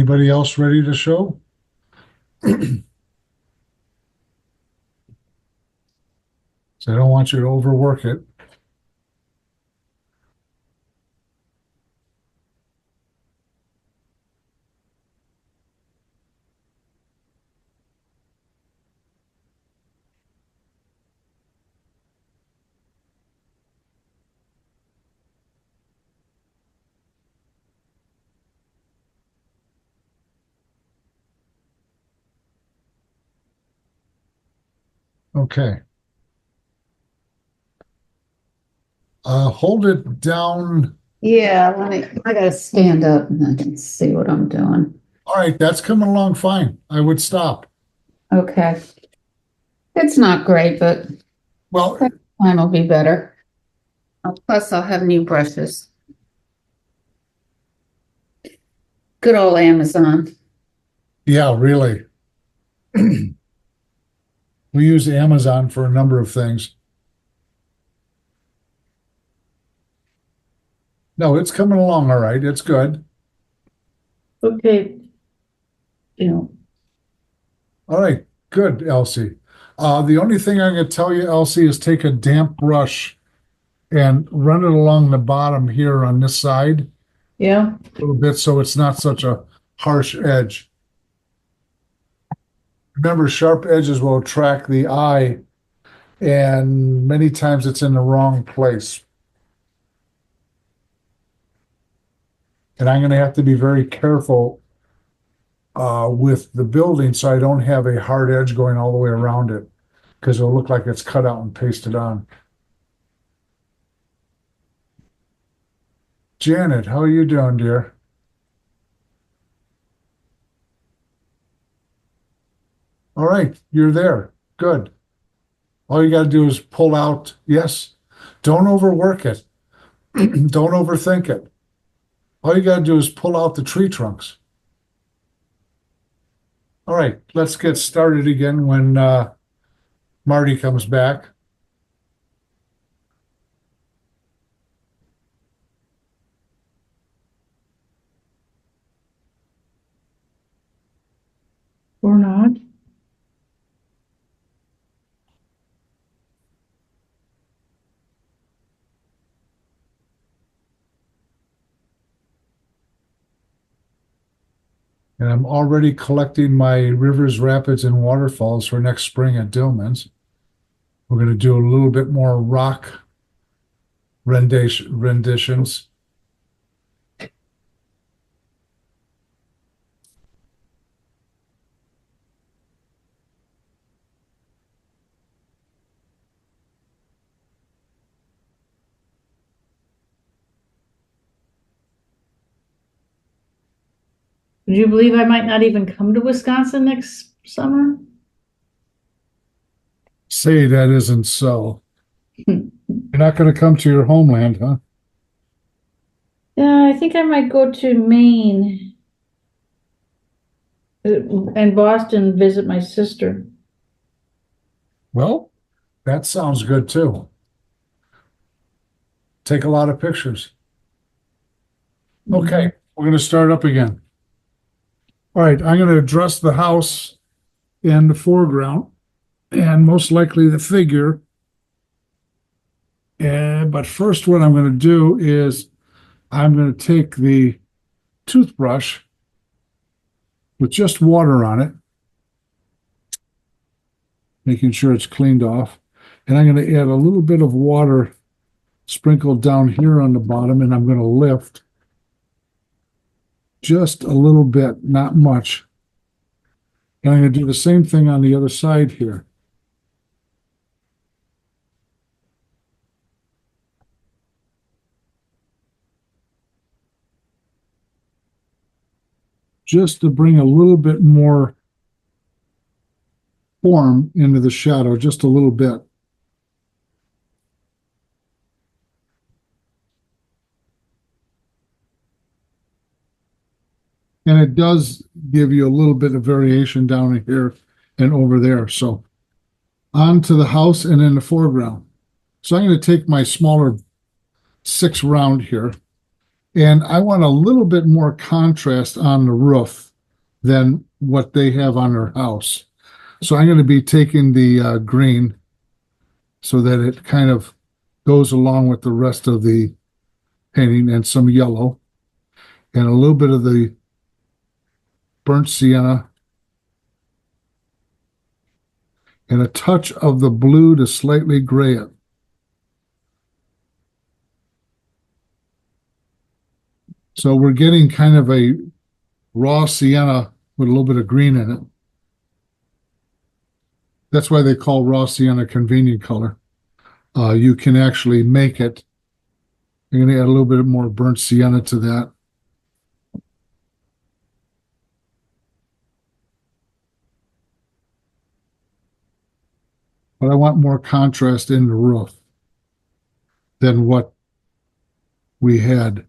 Anybody else ready to show? So I don't want you to overwork it. Okay. Hold it down. Yeah, I gotta stand up and I can see what I'm doing. All right, that's coming along fine. I would stop. Okay. It's not great, but Well, mine will be better. Plus, I'll have new brushes. Good old Amazon. yeah, really. We use Amazon for a number of things. No, it's coming along all right. It's good. Okay. You know, All right, good, Elsie. The only thing I'm going to tell you, Elsie, is take a damp brush and run it along the bottom here on this side yeah, a little bit so it's not such a harsh edge. Remember, sharp edges will attract the eye, and many times it's in the wrong place. And I'm going to have to be very careful with the building so I don't have a hard edge going all the way around it because it'll look like it's cut out and pasted on. Janet, how are you doing, dear? All right, you're there. Good. All you got to do is pull out. Yes. Don't overwork it. Don't overthink it. All you got to do is pull out the tree trunks. All right, let's get started again when Marty comes back. or not. And I'm already collecting my rivers, rapids, and waterfalls for next spring at Dillman's. We're going to do a little bit more rock renditions. Would you believe I might not even come to Wisconsin next summer? Say that isn't so. You're not going to come to your homeland, huh? Yeah, I think I might go to Maine and Boston visit my sister. Well, that sounds good too. Take a lot of pictures. Okay, we're going to start up again. All right, I'm going to address the house in the foreground and most likely the figure. But first, what I'm going to do is I'm going to take the toothbrush with just water on it, making sure it's cleaned off. And I'm going to add a little bit of water sprinkled down here on the bottom, and I'm going to lift just a little bit, not much. And I'm going to do the same thing on the other side here. Just to bring a little bit more form into the shadow, just a little bit. And it does give you a little bit of variation down here and over there. So onto the house and in the foreground. So I'm going to take my smaller 6 round here, and I want a little bit more contrast on the roof than what they have on their house. So I'm going to be taking the green so that it kind of goes along with the rest of the painting, and some yellow and a little bit of the burnt sienna and a touch of the blue to slightly gray it. So we're getting kind of a raw sienna with a little bit of green in it. That's why they call raw sienna convenient color. You can actually make it. You're going to add a little bit more burnt sienna to that. But I want more contrast in the roof than what we had.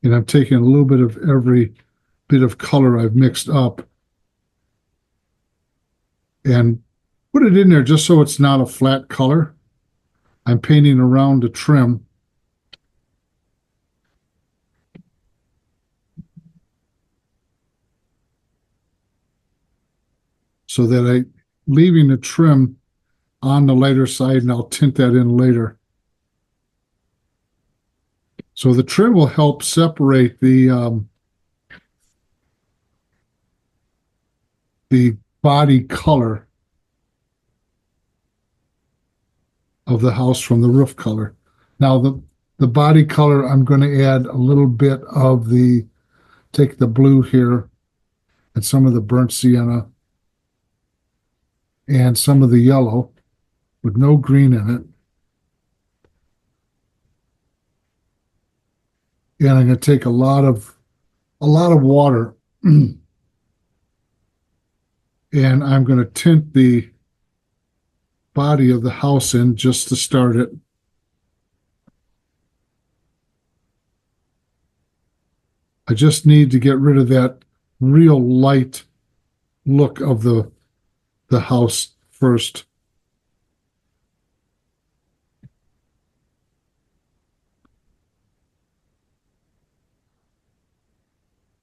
And I'm taking a little bit of every bit of color I've mixed up and put it in there just so it's not a flat color. I'm painting around the trim. So that leaving the trim on the lighter side, and I'll tint that in later. So the trim will help separate the body color of the house from the roof color. Now the body color, I'm going to add a little bit of take the blue here and some of the burnt sienna and some of the yellow with no green in it. And I'm going to take a lot of water and I'm going to tint the body of the house in just to start it. I just need to get rid of that real light look of the house first.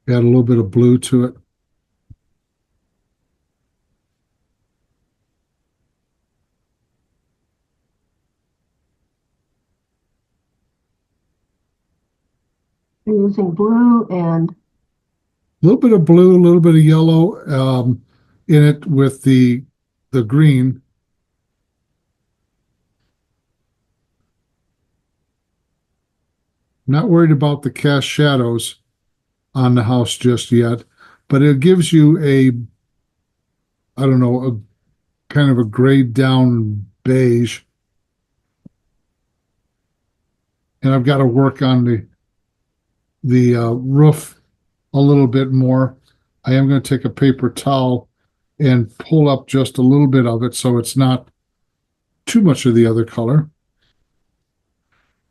Add a little bit of blue to it. You're using blue and A little bit of blue, a little bit of yellow in it with the green. Not worried about the cast shadows on the house just yet, but it gives you I don't know, a kind of a grayed down beige. And I've got to work on the roof a little bit more. I am going to take a paper towel and pull up just a little bit of it so it's not too much of the other color.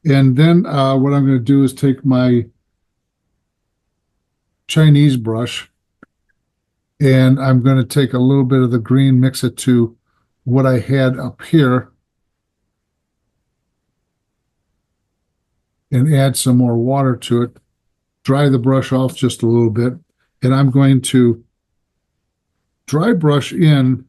And then what I'm going to do is take my Chinese brush and I'm going to take a little bit of the green, mix it to what I had up here and add some more water to it. Dry the brush off just a little bit, and I'm going to dry brush in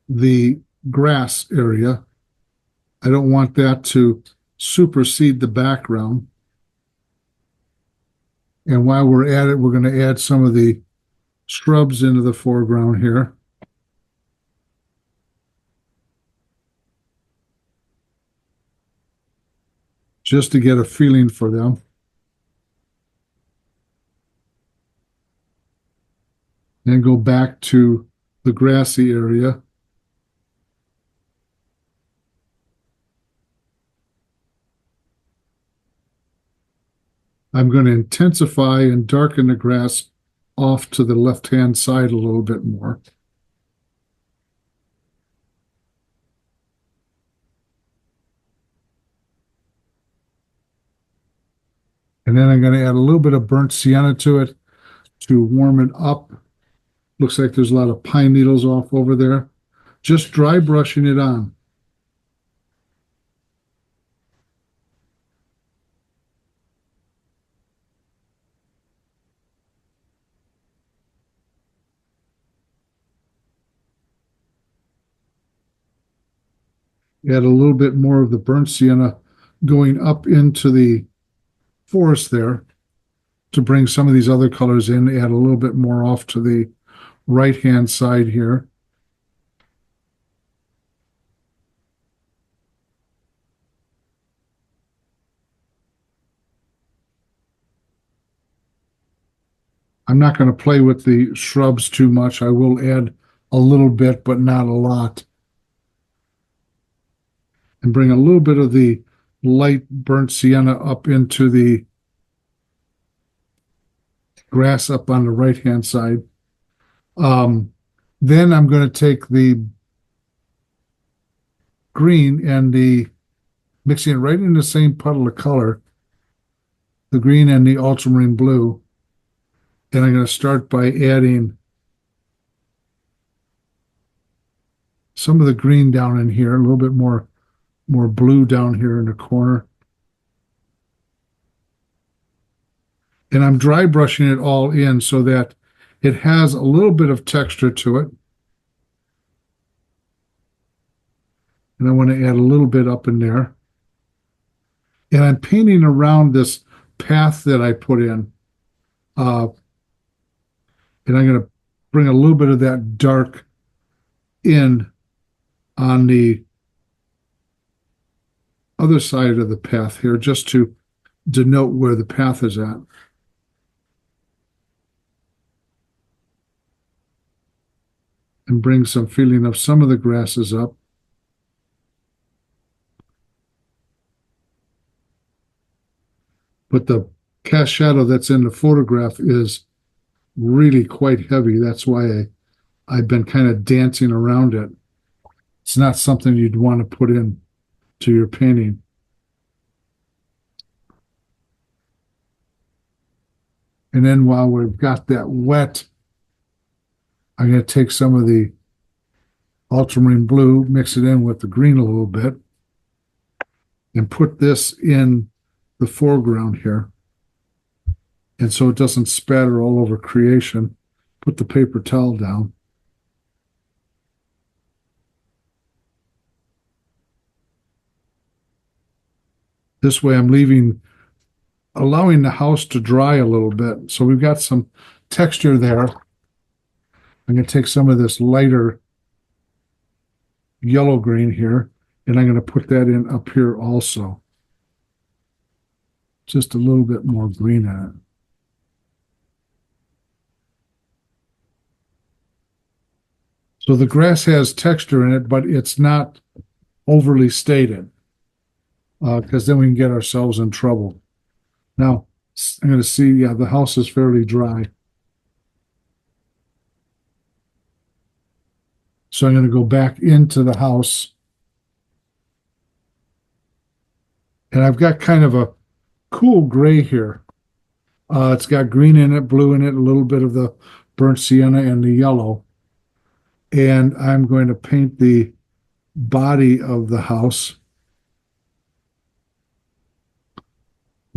the grass area. I don't want that to supersede the background. And while we're at it, we're going to add some of the shrubs into the foreground here. Just to get a feeling for them. And go back to the grassy area. I'm going to intensify and darken the grass off to the left-hand side a little bit more. And then I'm going to add a little bit of burnt sienna to it to warm it up. Looks like there's a lot of pine needles off over there. just dry brushing it on. Add a little bit more of the burnt sienna going up into the forest there to bring some of these other colors in. Add a little bit more off to the right-hand side here. I'm not going to play with the shrubs too much. I will add a little bit, but not a lot. And bring a little bit of the light burnt sienna up into the grass up on the right-hand side. Then I'm going to take the green and mixing it right in the same puddle of color, the green and the ultramarine blue. And I'm going to start by adding some of the green down in here, a little bit more blue down here in the corner. And I'm dry brushing it all in so that it has a little bit of texture to it. And I want to add a little bit up in there. And I'm painting around this path that I put in. And I'm going to bring a little bit of that dark in on the other side of the path here, just to denote where the path is at. And bring some feeling of some of the grasses up. But the cast shadow that's in the photograph is really quite heavy. That's why I've been kind of dancing around it. It's not something you'd want to put in to your painting. And then while we've got that wet, I'm going to take some of the ultramarine blue, mix it in with the green a little bit, and put this in the foreground here. And so it doesn't spatter all over creation, put the paper towel down. This way I'm allowing the house to dry a little bit. So we've got some texture there. I'm going to take some of this lighter yellow green here, and I'm going to put that in up here also. Just a little bit more green in it. So the grass has texture in it, but it's not overly stated, because then we can get ourselves in trouble. Now, I'm going to see, yeah, the house is fairly dry. So I'm going to go back into the house. And I've got kind of a cool gray here. It's got green in it, blue in it, a little bit of the burnt sienna and the yellow. And I'm going to paint the body of the house a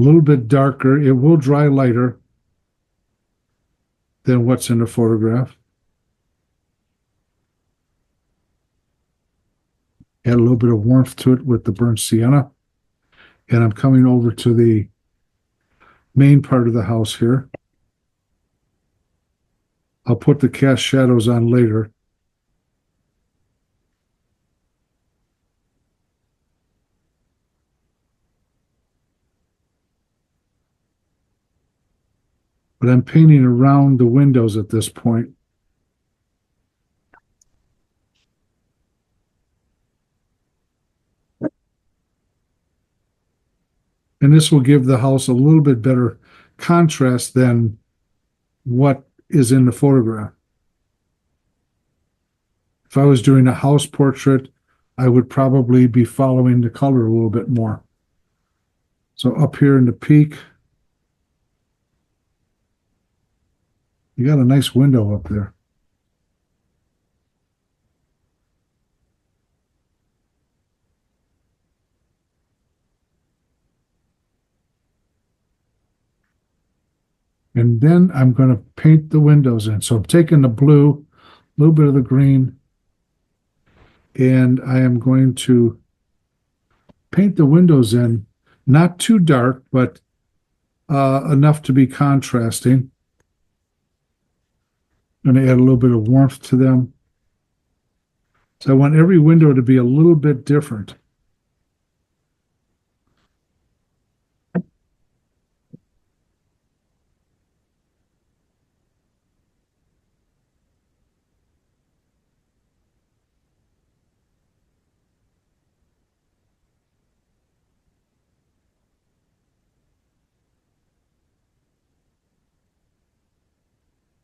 little bit darker. It will dry lighter than what's in the photograph. Add a little bit of warmth to it with the burnt sienna. And I'm coming over to the main part of the house here. I'll put the cast shadows on later. But I'm painting around the windows at this point. And this will give the house a little bit better contrast than what is in the photograph. If I was doing a house portrait, I would probably be following the color a little bit more. So up here in the peak, you got a nice window up there. And then I'm going to paint the windows in. So I'm taking the blue, a little bit of the green, and I am going to paint the windows in, not too dark, but enough to be contrasting. I'm going to add a little bit of warmth to them. So I want every window to be a little bit different.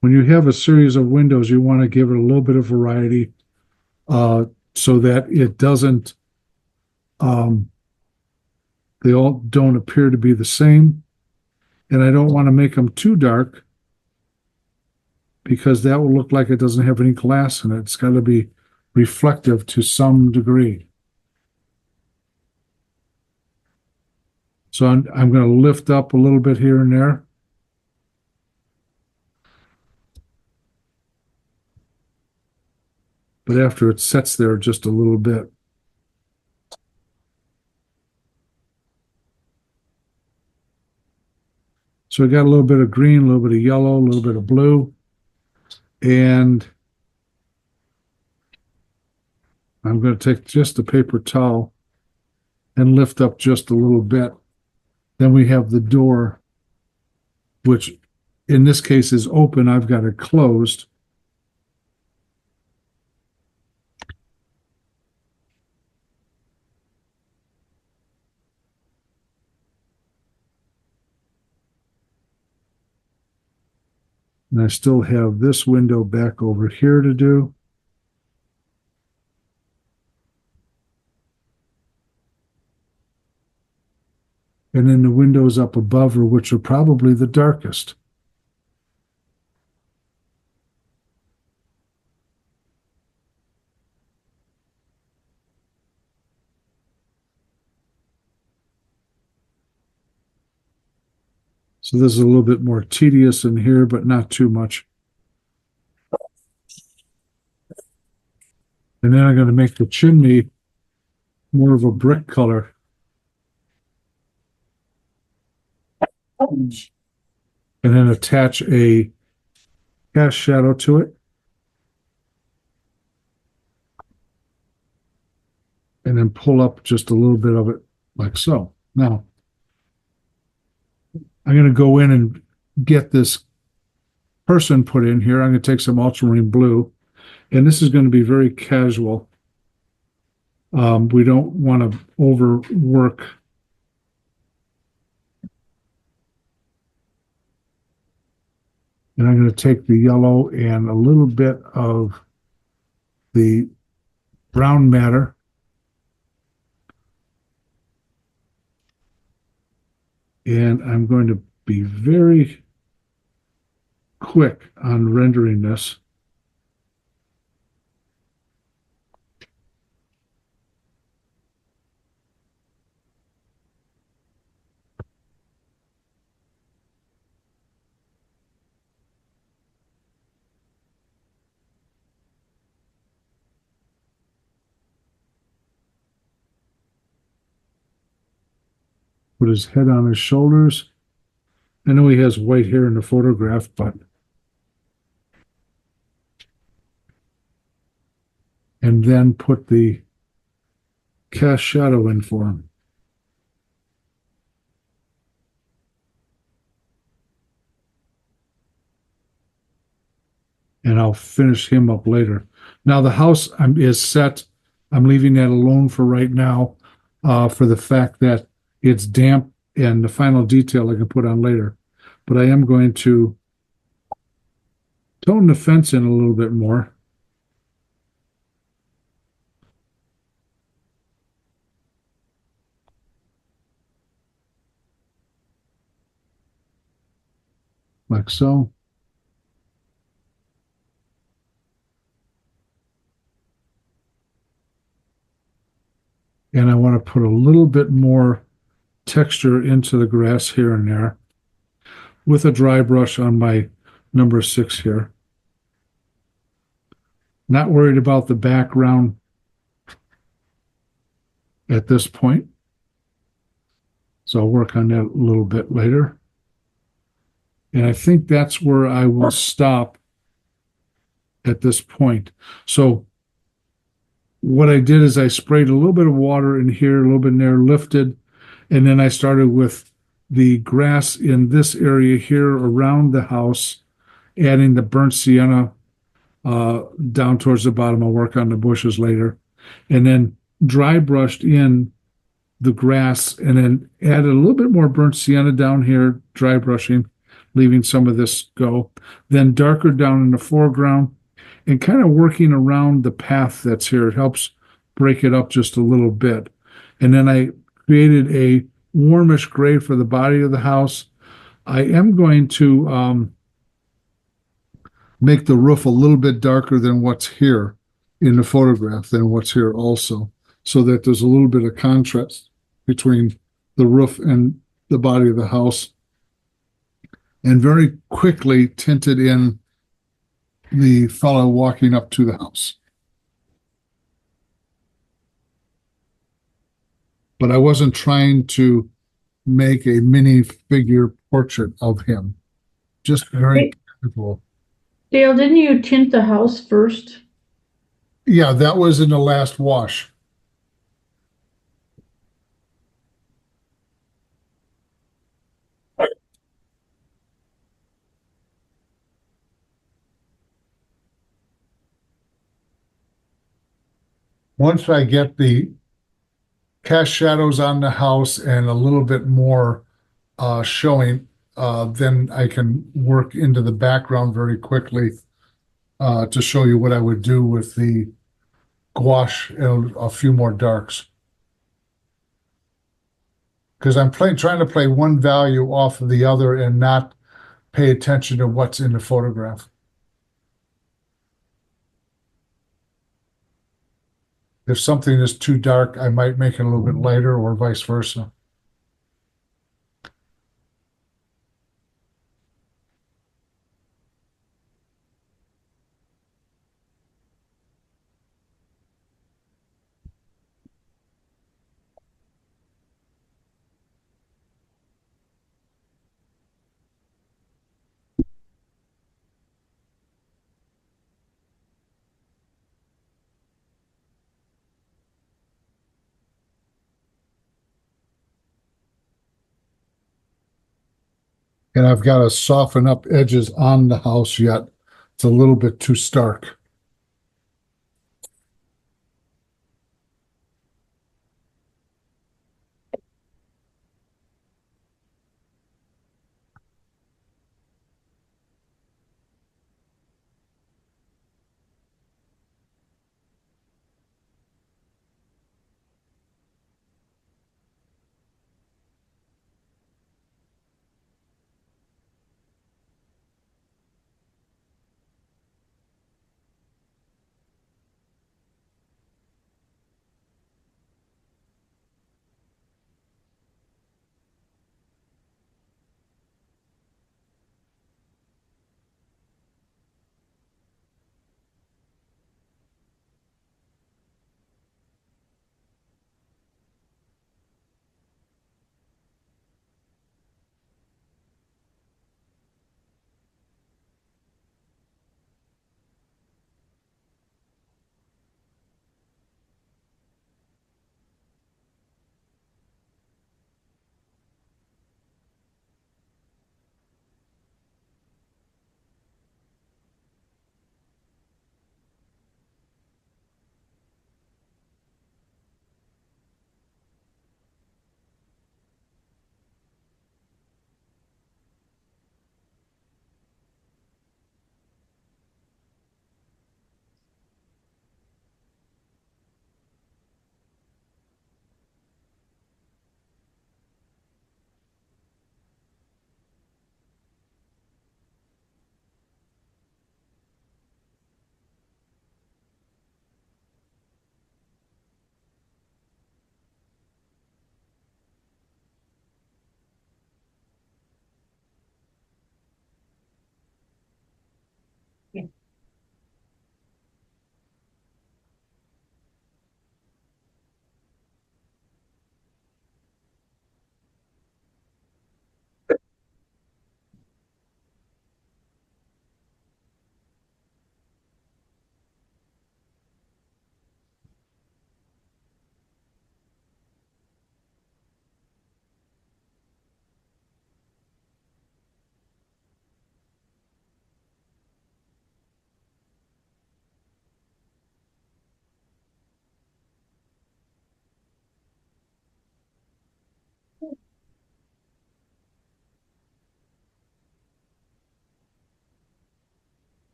When you have a series of windows, you want to give it a little bit of variety so that it doesn't, they all don't appear to be the same. And I don't want to make them too dark because that will look like it doesn't have any glass in it. It's got to be reflective to some degree. So I'm going to lift up a little bit here and there. But after it sets there just a little bit. So I got a little bit of green, a little bit of yellow, a little bit of blue. And I'm going to take just a paper towel and lift up just a little bit. Then we have the door, which in this case is open. I've got it closed. And I still have this window back over here to do. And then the windows up above her, which are probably the darkest. So this is a little bit more tedious in here, but not too much. And then I'm going to make the chimney more of a brick color. And then attach a cast shadow to it. And then pull up just a little bit of it like so. Now, I'm going to go in and get this person put in here. I'm going to take some ultramarine blue, and this is going to be very casual. We don't want to overwork. And I'm going to take the yellow and a little bit of the brown matter. And I'm going to be very quick on rendering this. Put his head on his shoulders. I know he has white hair in the photograph, but and then put the cast shadow in for him. And I'll finish him up later. Now the house is set. I'm leaving that alone for right now for the fact that it's damp and the final detail I can put on later. But I am going to tone the fence in a little bit more. Like so. And I want to put a little bit more texture into the grass here and there. with a dry brush on my number 6 here. Not worried about the background at this point. So I'll work on that a little bit later. And I think that's where I will stop at this point. So what I did is I sprayed a little bit of water in here, a little bit in there, lifted, and then I started with the grass in this area here around the house, adding the burnt sienna down towards the bottom. I'll work on the bushes later. And then dry brushed in the grass and then added a little bit more burnt sienna down here, dry brushing, leaving some of this go. Then darker down in the foreground and kind of working around the path that's here. It helps break it up just a little bit. And then I created a warmish gray for the body of the house. I am going to make the roof a little bit darker than what's here in the photograph, than what's here also, so that there's a little bit of contrast between the roof and the body of the house. And very quickly tinted in the fellow walking up to the house. But I wasn't trying to make a mini figure portrait of him. Just very casual. Dale, didn't you tint the house first? Yeah, that was in the last wash. Once I get the cast shadows on the house and a little bit more showing, then I can work into the background very quickly to show you what I would do with the gouache and a few more darks. Because I'm trying to play one value off of the other and not pay attention to what's in the photograph. If something is too dark, I might make it a little bit lighter or vice versa. And I've got to soften up edges on the house yet. It's a little bit too stark.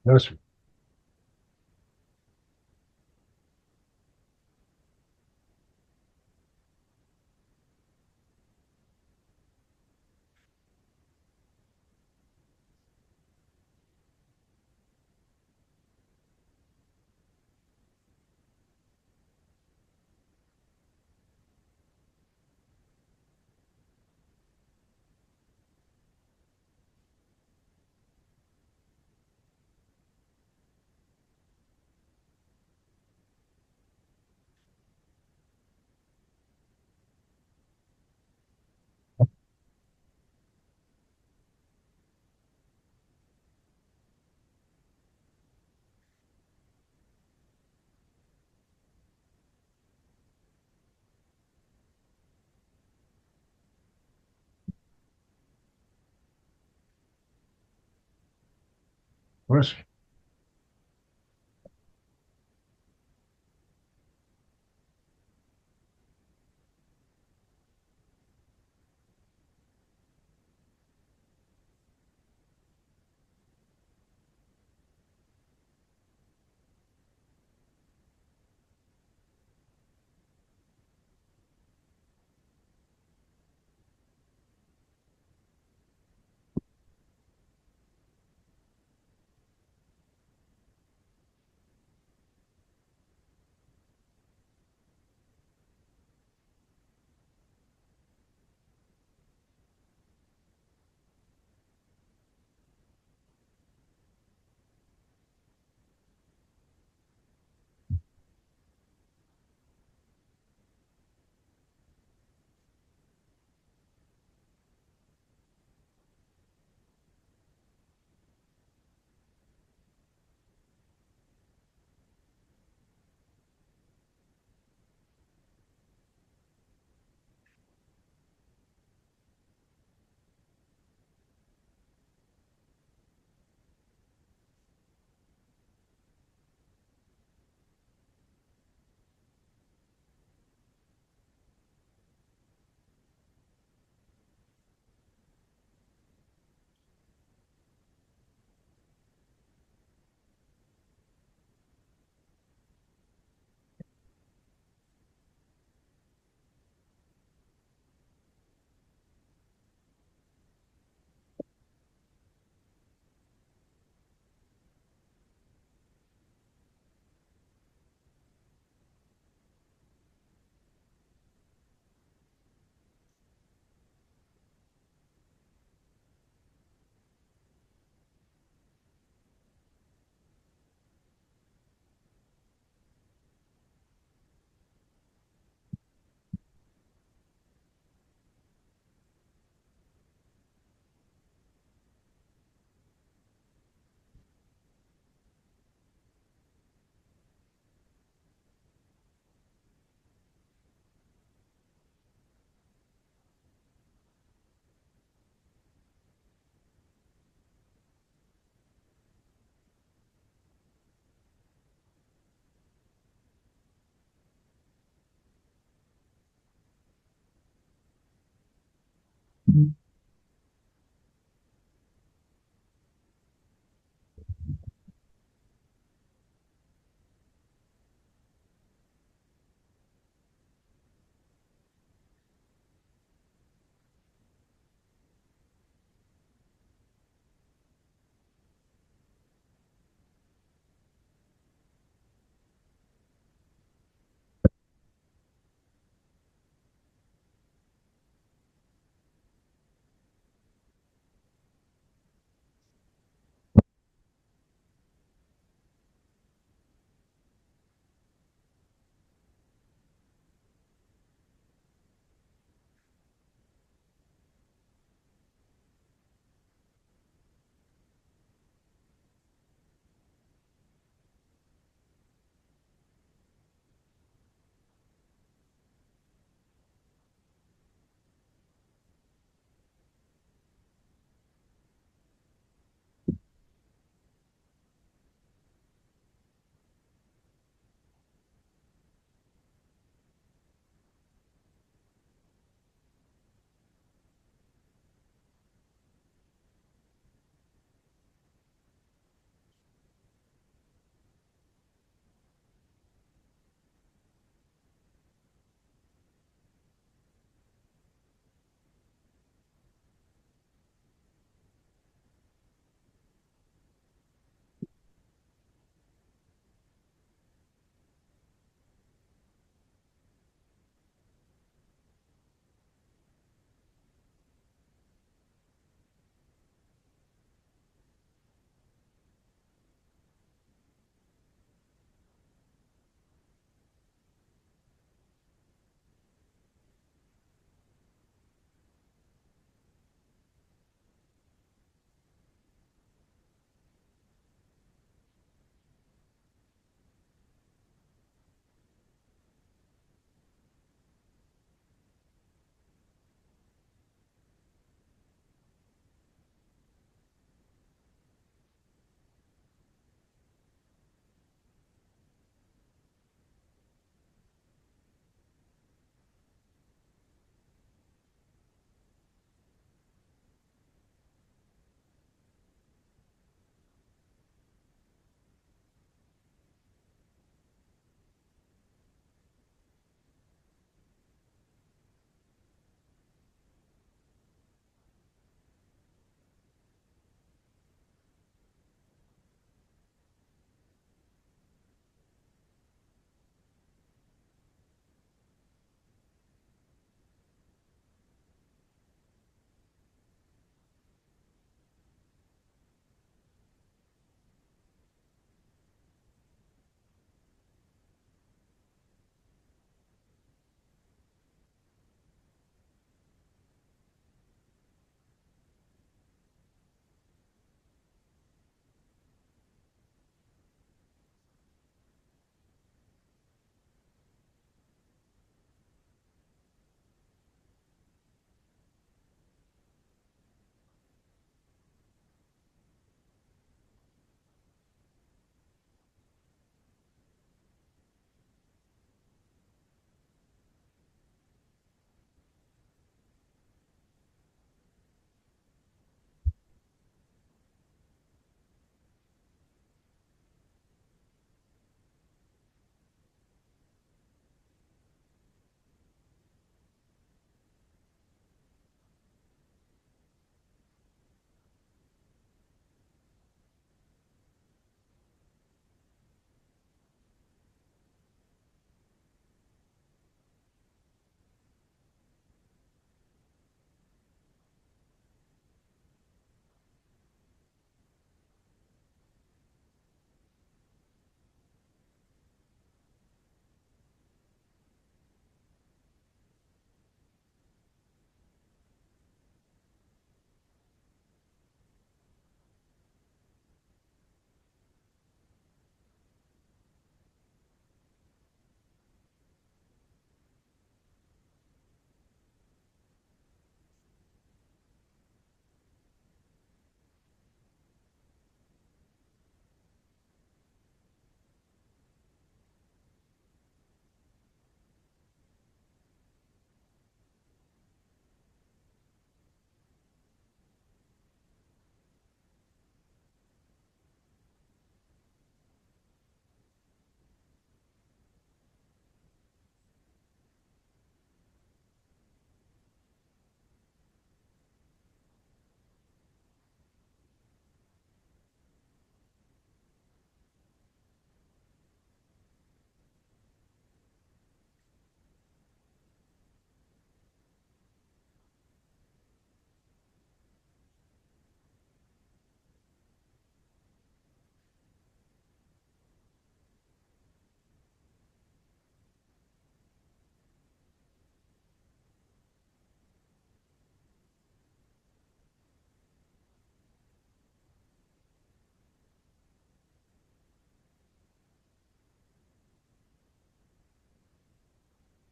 Yes. Yes.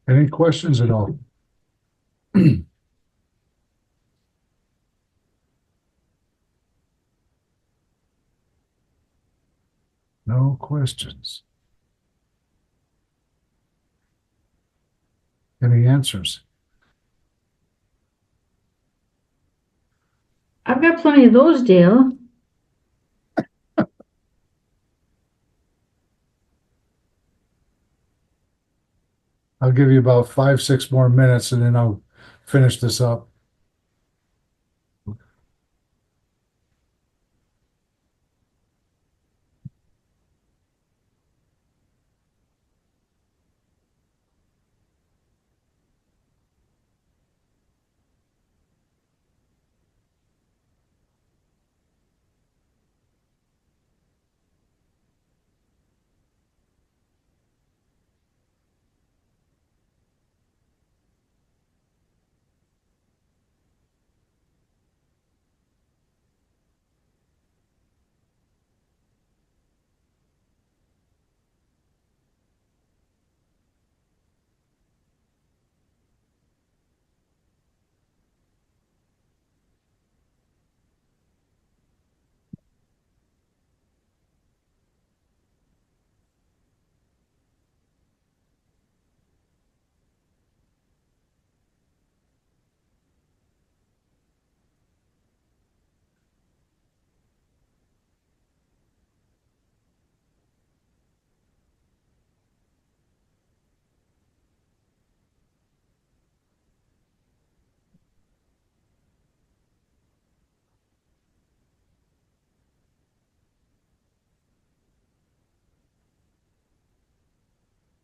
Any questions at all? No questions. Any answers? I've got plenty of those, Dale. I'll give you about 5, 6 more minutes and then I'll finish this up.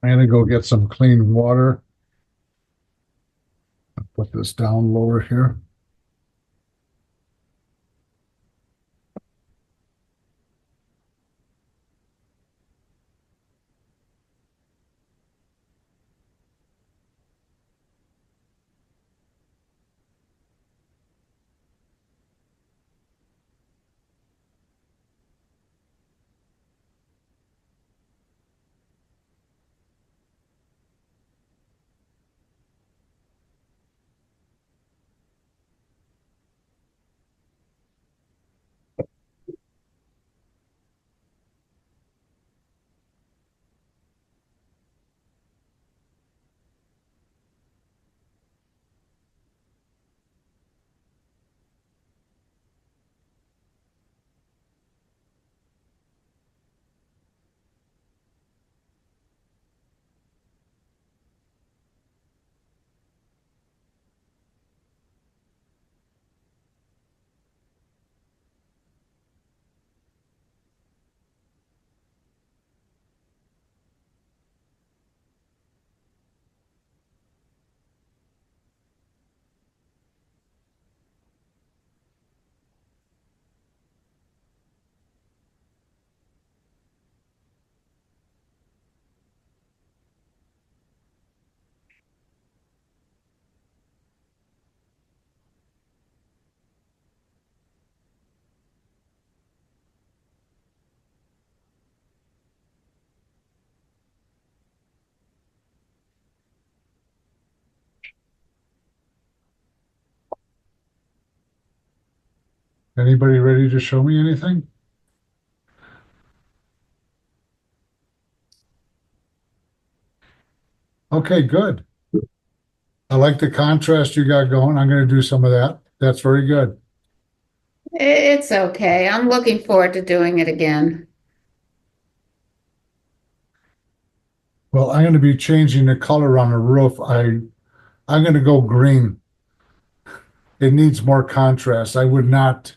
I'm gonna go get some clean water. Put this down lower here. Anybody ready to show me anything? Okay, good. I like the contrast you got going. I'm gonna do some of that. That's very good. It's okay. I'm looking forward to doing it again. Well, I'm gonna be changing the color on the roof. I'm gonna go green. It needs more contrast. I would not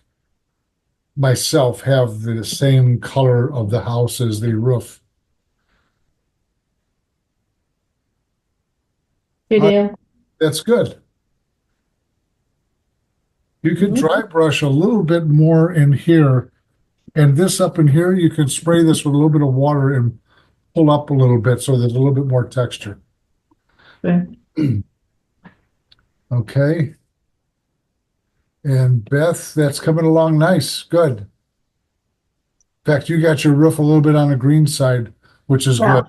myself have the same color of the house as the roof. Hey, Dale. That's good. You could Mhm. dry brush a little bit more in here, and this up in here, you can spray this with a little bit of water and pull up a little bit so there's a little bit more texture. Okay. Okay. And Beth, that's coming along nice. Good. In fact, you got your roof a little bit on the green side, which is Yeah.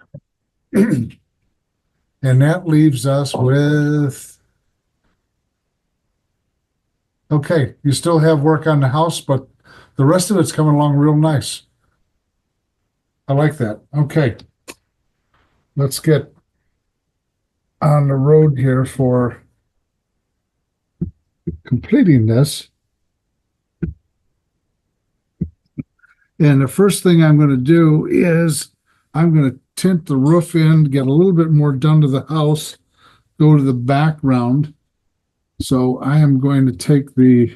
good. And that leaves us with, okay, you still have work on the house, but the rest of it's coming along real nice. I like that. Okay. Let's get on the road here for completing this. And the first thing I'm going to do is I'm going to tint the roof in, get a little bit more done to the house, go to the background. So I am going to take the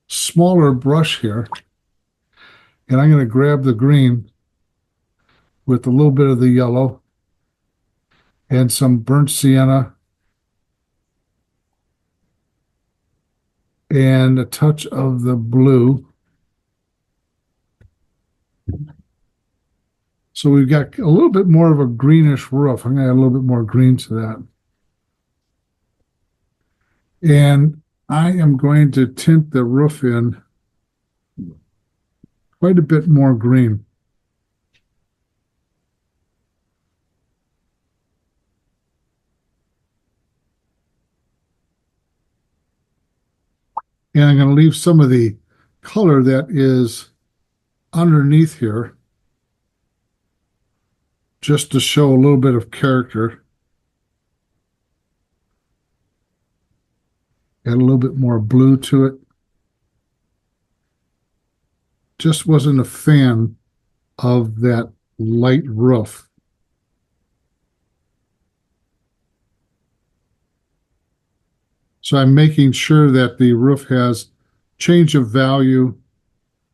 smaller brush here, and I'm going to grab the green with a little bit of the yellow and some burnt sienna and a touch of the blue. So we've got a little bit more of a greenish roof. I'm going to add a little bit more green to that. And I am going to tint the roof in quite a bit more green. And I'm going to leave some of the color that is underneath here just to show a little bit of character. Add a little bit more blue to it. Just wasn't a fan of that light roof. So I'm making sure that the roof has change of value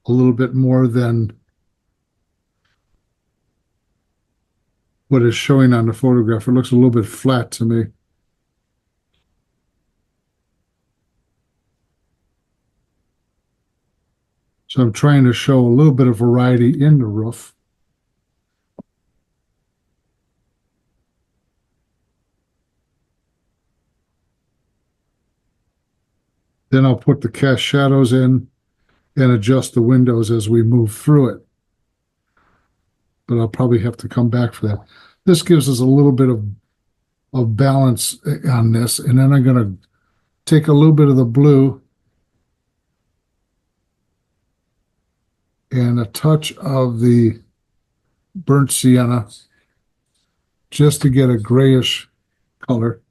a little bit more than what is showing on the photograph. It looks a little bit flat to me. So I'm trying to show a little bit of variety in the roof. Then I'll put the cast shadows in and adjust the windows as we move through it. But I'll probably have to come back for that. This gives us a little bit of balance on this. And then I'm going to take a little bit of the blue and a touch of the burnt sienna just to get a grayish color.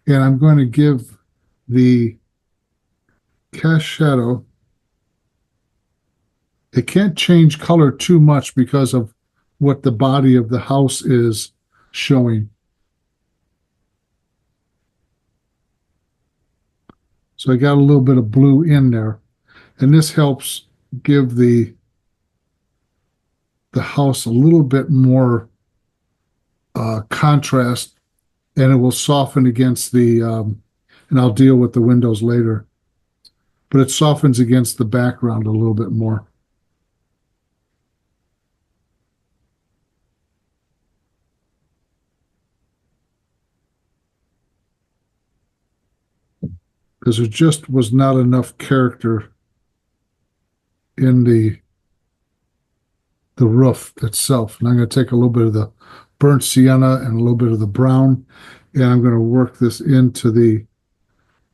And I'm going to give the cast shadow, it can't change color too much because of what the body of the house is showing. So I got a little bit of blue in there, and this helps give the house a little bit more contrast, and it will soften against the and I'll deal with the windows later, but it softens against the background a little bit more. Because there just was not enough character in the roof itself. And I'm going to take a little bit of the burnt sienna and a little bit of the brown, and I'm going to work this into the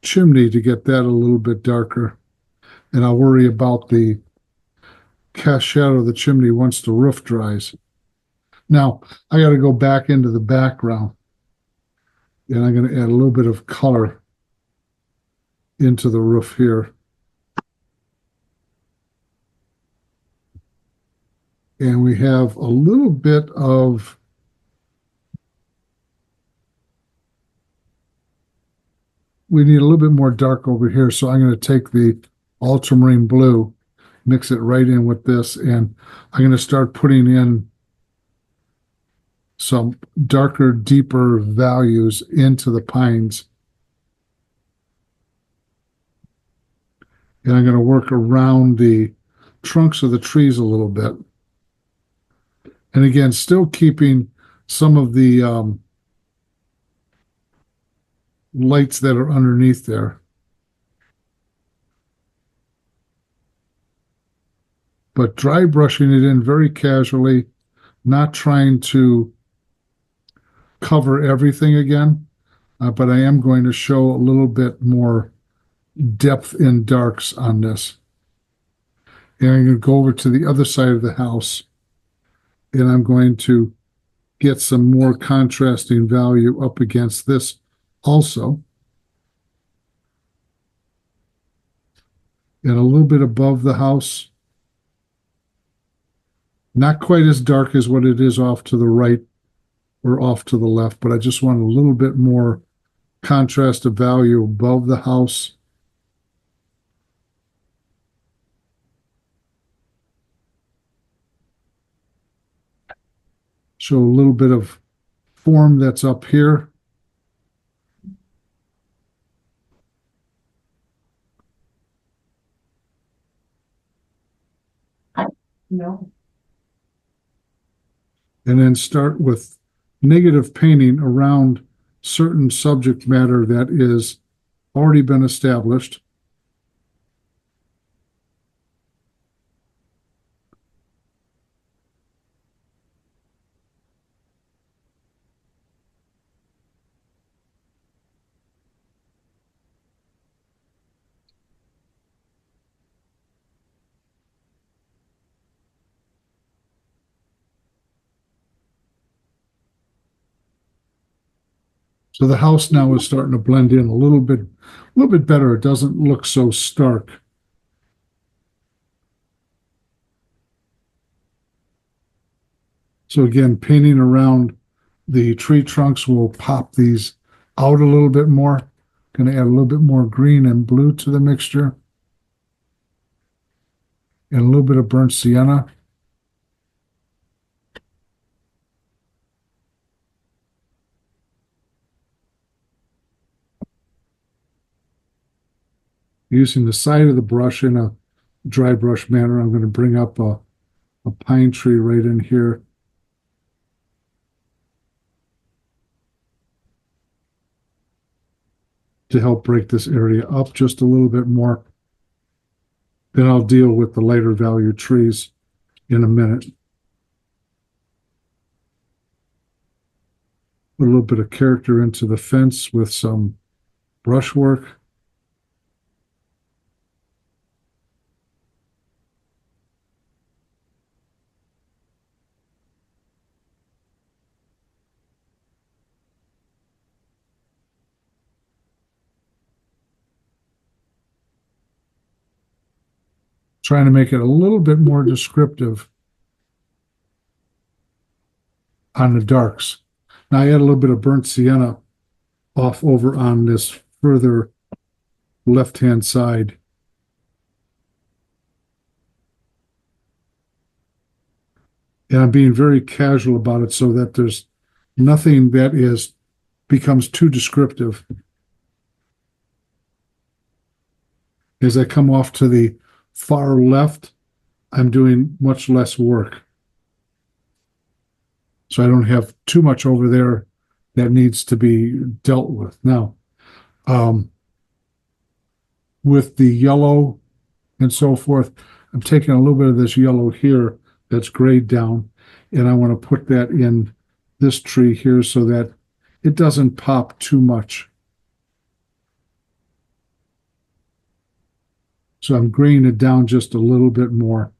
chimney to get that a little bit darker. And I'll worry about the cast shadow of the chimney once the roof dries. Now, I got to go back into the background, and I'm going to add a little bit of color into the roof here. And we have a little bit of we need a little bit more dark over here. So I'm going to take the ultramarine blue, mix it right in with this, and I'm going to start putting in some darker, deeper values into the pines. And I'm going to work around the trunks of the trees a little bit. And again, still keeping some of the lights that are underneath there. But dry brushing it in very casually, not trying to cover everything again, but I am going to show a little bit more depth in darks on this. And I'm going to go over to the other side of the house, and I'm going to get some more contrasting value up against this also. And a little bit above the house. Not quite as dark as what it is off to the right or off to the left, but I just want a little bit more contrast of value above the house. Show a little bit of form that's up here. No. And then start with negative painting around certain subject matter that is already been established. So the house now is starting to blend in a little bit better. It doesn't look so stark. So again, painting around the tree trunks will pop these out a little bit more. Going to add a little bit more green and blue to the mixture. And a little bit of burnt sienna. Using the side of the brush in a dry brush manner, I'm going to bring up a pine tree right in here. To help break this area up just a little bit more. Then I'll deal with the lighter value trees in a minute. Put a little bit of character into the fence with some brushwork. Trying to make it a little bit more descriptive on the darks. Now I add a little bit of burnt sienna off over on this further left-hand side. And I'm being very casual about it so that there's nothing that becomes too descriptive. As I come off to the far left, I'm doing much less work. So I don't have too much over there that needs to be dealt with. Now, with the yellow and so forth, I'm taking a little bit of this yellow here that's grayed down, and I want to put that in this tree here so that it doesn't pop too much. So I'm graying it down just a little bit more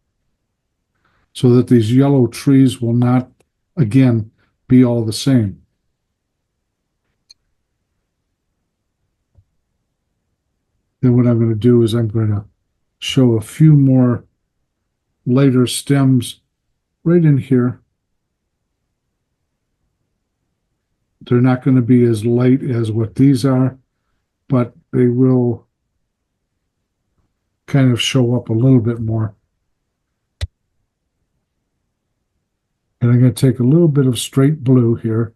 so that these yellow trees will not, again, be all the same. Then what I'm going to do is I'm going to show a few more lighter stems right in here. They're not going to be as light as what these are, but they will kind of show up a little bit more. And I'm going to take a little bit of straight blue here.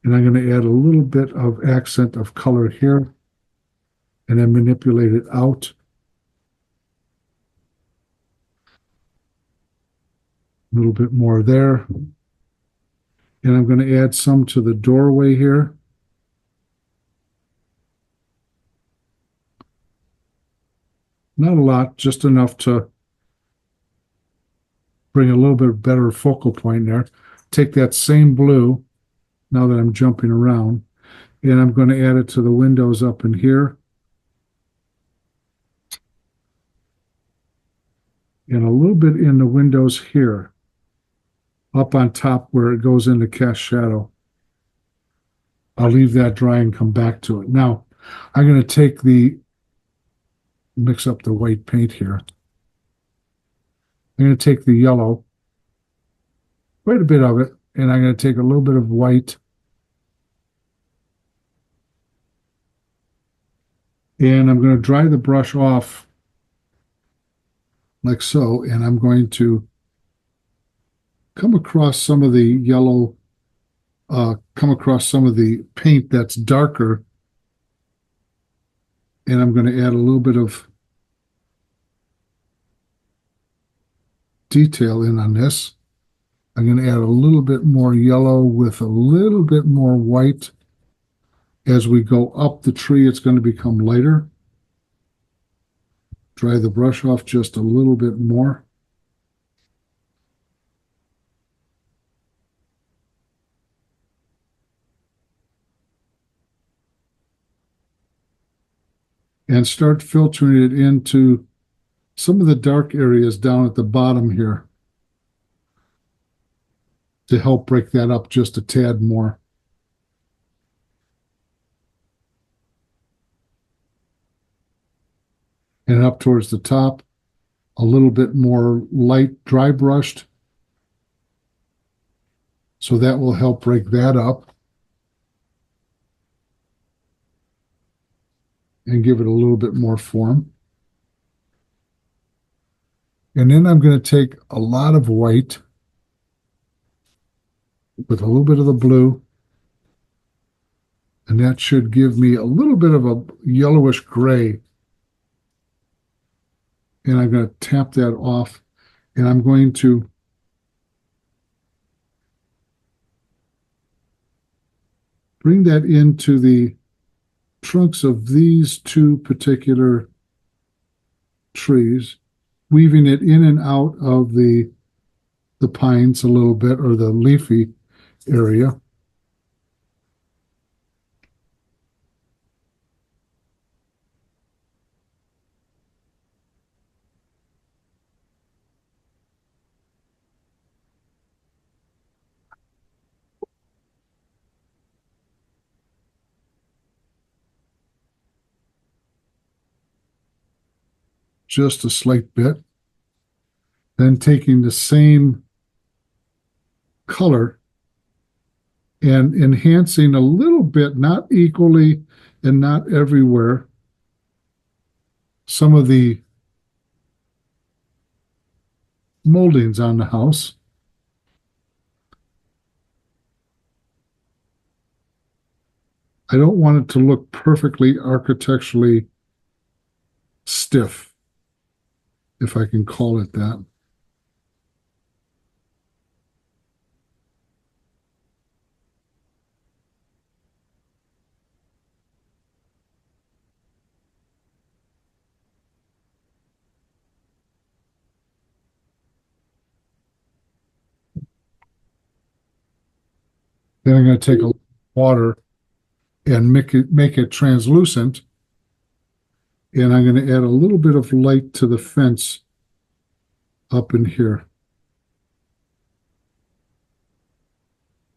And I'm going to add a little bit of accent of color here. And then manipulate it out. A little bit more there. And I'm going to add some to the doorway here. Not a lot, just enough to bring a little bit better focal point there. Take that same blue, now that I'm jumping around, and I'm going to add it to the windows up in here. And a little bit in the windows here, up on top where it goes into cast shadow. I'll leave that dry and come back to it. Now, I'm going to mix up the white paint here. I'm going to take the yellow, quite a bit of it, and I'm going to take a little bit of white. And I'm going to dry the brush off like so, and I'm going to come across some of the yellow, come across some of the paint that's darker, and I'm going to add a little bit of detail in on this. I'm going to add a little bit more yellow with a little bit more white. As we go up the tree, it's going to become lighter. Dry the brush off just a little bit more. And start filtering it into some of the dark areas down at the bottom here to help break that up just a tad more. And up towards the top, a little bit more light dry brushed. So that will help break that up and give it a little bit more form. And then I'm going to take a lot of white with a little bit of the blue, and that should give me a little bit of a yellowish gray. And I'm going to tap that off, and I'm going to bring that into the trunks of these two particular trees, weaving it in and out of the pines a little bit, or the leafy area. Just a slight bit. Then taking the same color and enhancing a little bit, not equally and not everywhere, some of the moldings on the house. I don't want it to look perfectly architecturally stiff, if I can call it that. Then I'm going to take a little water and make it translucent. And I'm going to add a little bit of light to the fence up in here.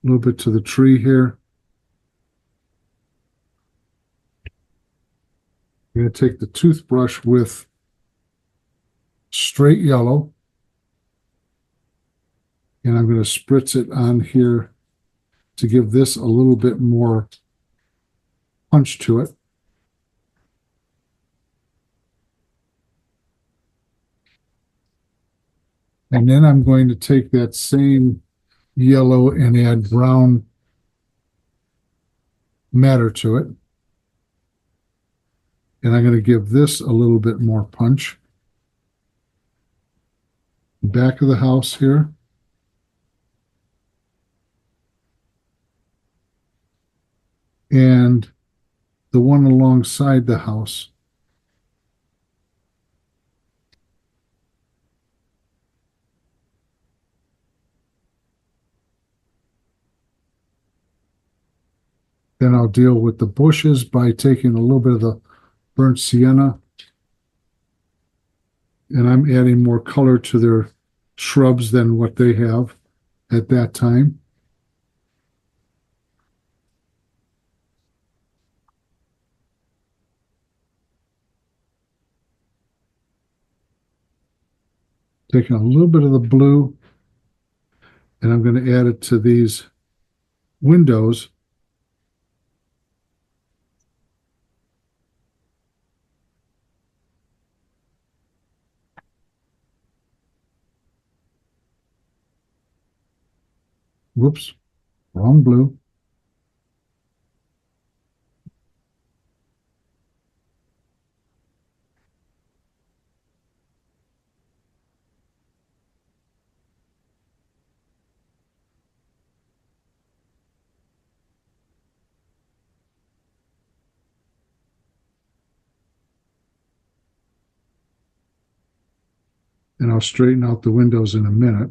A little bit to the tree here. I'm going to take the toothbrush with straight yellow, and I'm going to spritz it on here to give this a little bit more punch to it. And then I'm going to take that same yellow and add brown matter to it. And I'm going to give this a little bit more punch. Back of the house here. And the one alongside the house. Then I'll deal with the bushes by taking a little bit of the burnt sienna. And I'm adding more color to their shrubs than what they have at that time. Taking a little bit of the blue, and I'm going to add it to these windows. Whoops, wrong blue. And I'll straighten out the windows in a minute.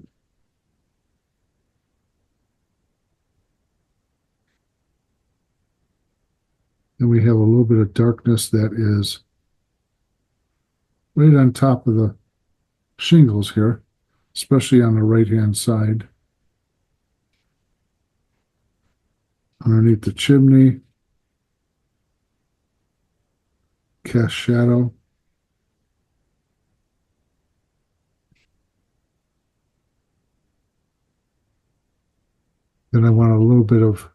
And we have a little bit of darkness that is right on top of the shingles here, especially on the right-hand side. Underneath the chimney, cast shadow. Then I want a little bit of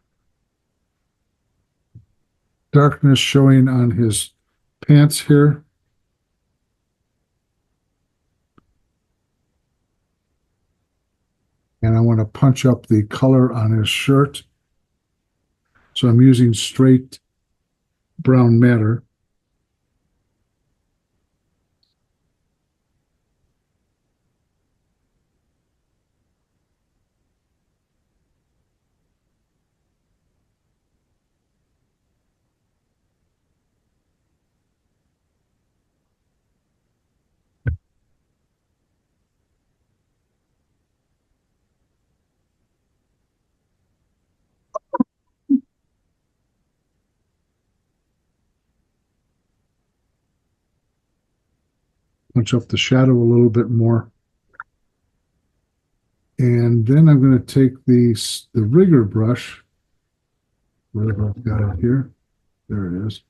darkness showing on his pants here. And I want to punch up the color on his shirt. So I'm using straight brown matter. Punch up the shadow a little bit more. And then I'm going to take the rigger brush, wherever I've got it here. There it is.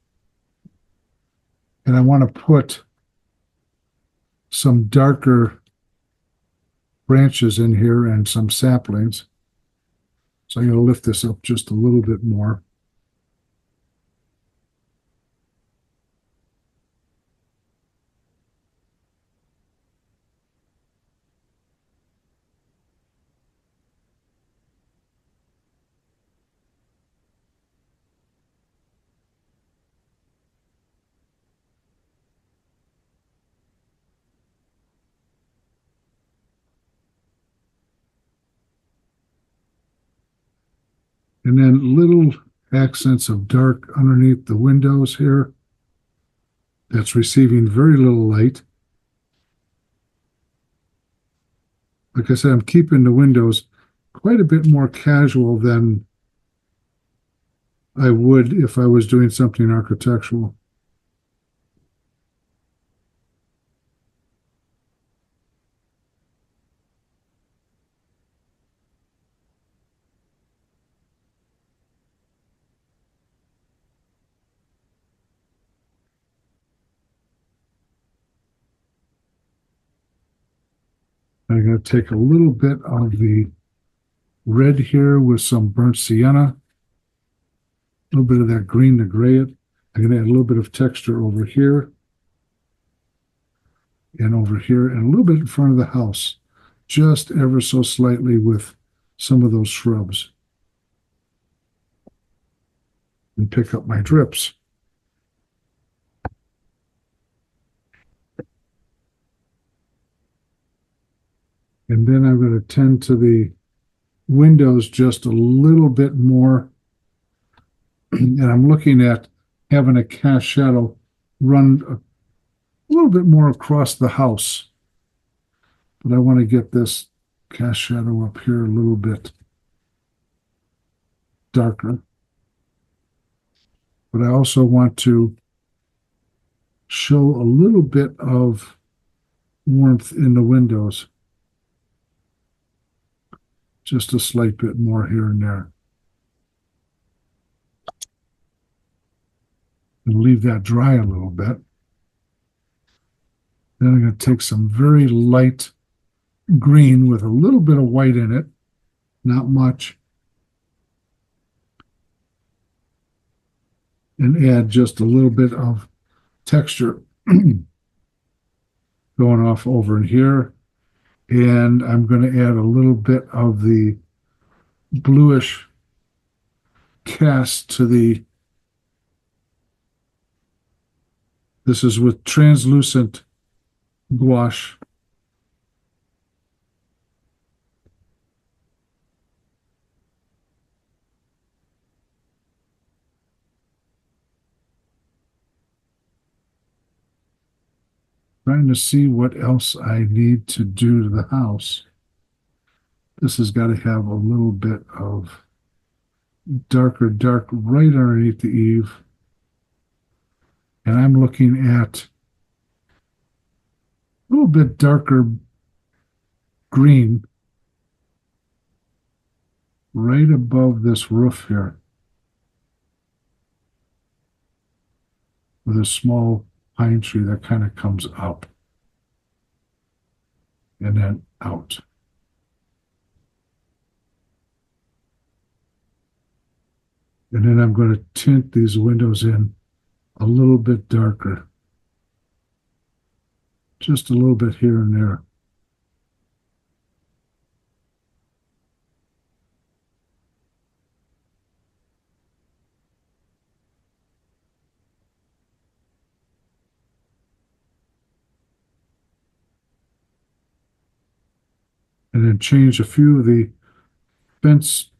And I want to put some darker branches in here and some saplings. So I'm going to lift this up just a little bit more. And then little accents of dark underneath the windows here. That's receiving very little light. Like I said, I'm keeping the windows quite a bit more casual than I would if I was doing something architectural. I'm going to take a little bit of the red here with some burnt sienna, a little bit of that green to gray it. I'm going to add a little bit of texture over here and over here and a little bit in front of the house, just ever so slightly with some of those shrubs. And pick up my drips. And then I'm going to tend to the windows just a little bit more. And I'm looking at having a cast shadow run a little bit more across the house. But I want to get this cast shadow up here a little bit darker. but I also want to show a little bit of warmth in the windows. Just a slight bit more here and there. And leave that dry a little bit. Then I'm going to take some very light green with a little bit of white in it, not much, and add just a little bit of texture going off over in here. And I'm going to add a little bit of the bluish cast to the, this is with translucent gouache. Trying to see what else I need to do to the house. This has got to have a little bit of dark right underneath the eave. And I'm looking at a little bit darker green right above this roof here with a small pine tree that kind of comes up and then out. And then I'm going to tint these windows in a little bit darker. Just a little bit here and there. And then change a few of the fence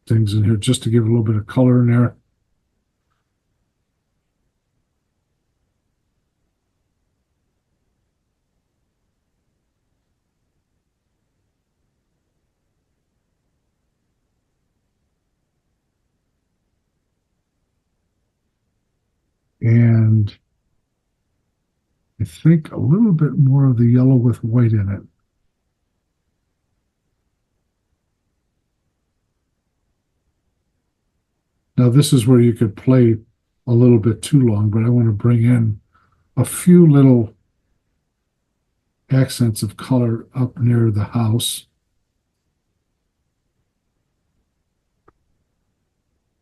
things in here just to give a little bit of color in there. And I think a little bit more of the yellow with white in it. Now this is where you could play a little bit too long, but I want to bring in a few little accents of color up near the house.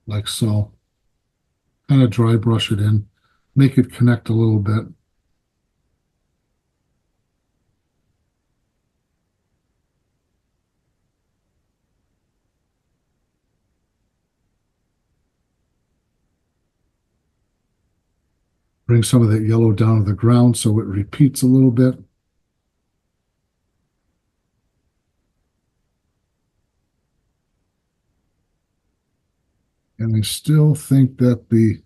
Like so. Kind of dry brush it in, make it connect a little bit. Bring some of that yellow down to the ground so it repeats a little bit. And I still think that the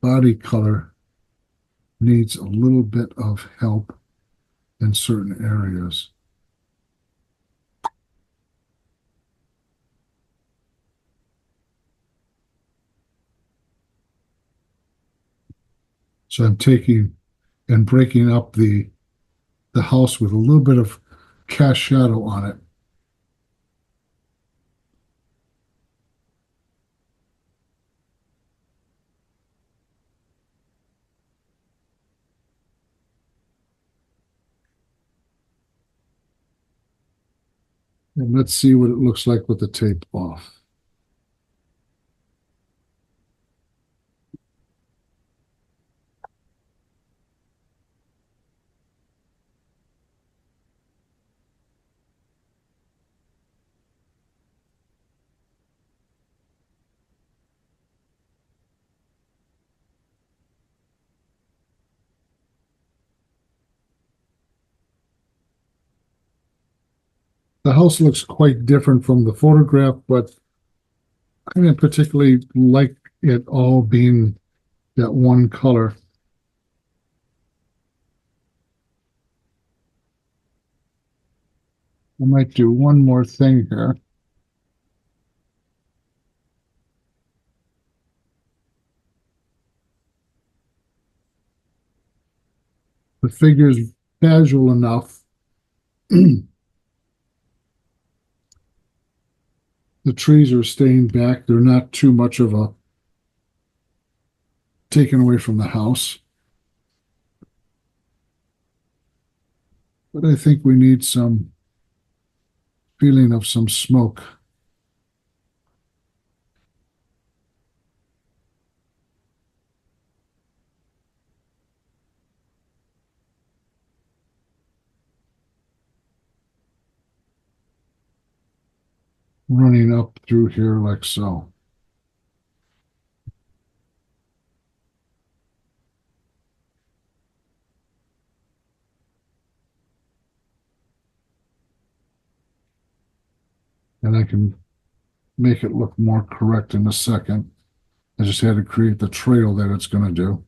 body color needs a little bit of help in certain areas. So I'm taking and breaking up the house with a little bit of cast shadow on it. And let's see what it looks like with the tape off. The house looks quite different from the photograph, but I didn't particularly like it all being that one color. I might do one more thing here. The figure's casual enough. The trees are staying back. They're not too much of a taken away from the house. But I think we need some feeling of some smoke. Running up through here like so. And I can make it look more correct in a second. I just had to create the trail that it's going to do.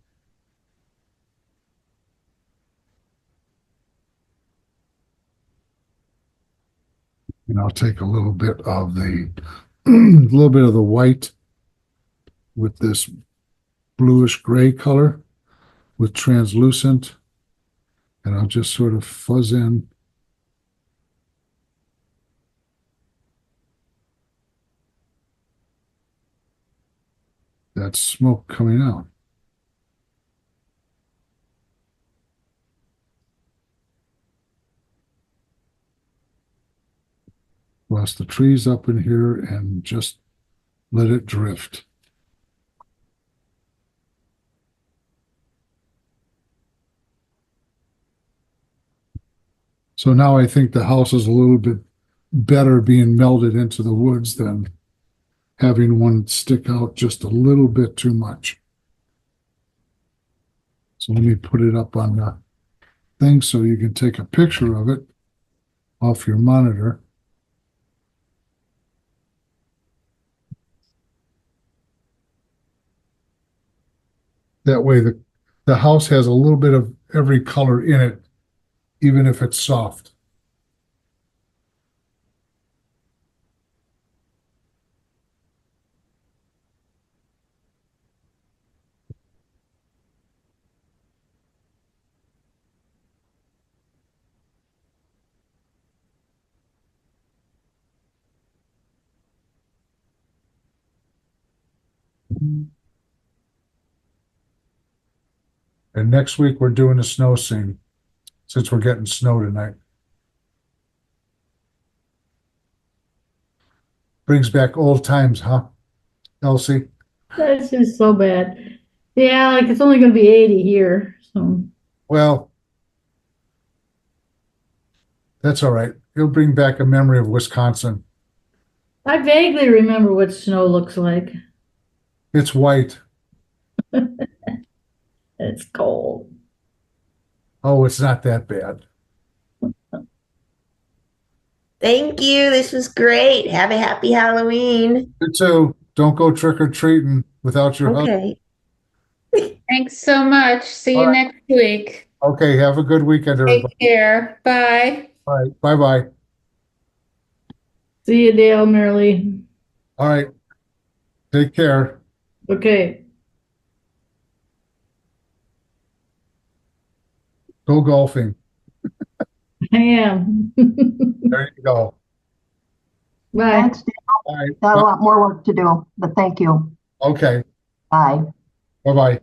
And I'll take a little bit of the white with this bluish gray color with translucent, and I'll just sort of fuzz in that smoke coming out. Plus the trees up in here and just let it drift. So now I think the house is a little bit better being melded into the woods than having one stick out just a little bit too much. So let me put it up on the thing so you can take a picture of it off your monitor. That way the house has a little bit of every color in it, even if it's soft. And next week we're doing a snow scene, since we're getting snow tonight. Brings back old times, huh, Elsie? That's just so bad. Yeah, like it's only gonna be 80 here, so. Well, that's all right. It'll bring back a memory of Wisconsin. I vaguely remember what snow looks like. It's white. It's cold. Oh, it's not that bad. Thank you. This was great. Have a happy Halloween. You too. Don't go trick-or-treating without your husband. Okay. Thanks so much. See you All right. next week. Okay, have a good weekend, everybody. Take care. Bye. All right, bye-bye. See you, Dale, Merrily. All right. Take care. Okay. Go golfing. I am. There you go. Bye. Thanks, Dale. All right. Got a lot more work to do, but thank you. Okay. Bye. Bye-bye.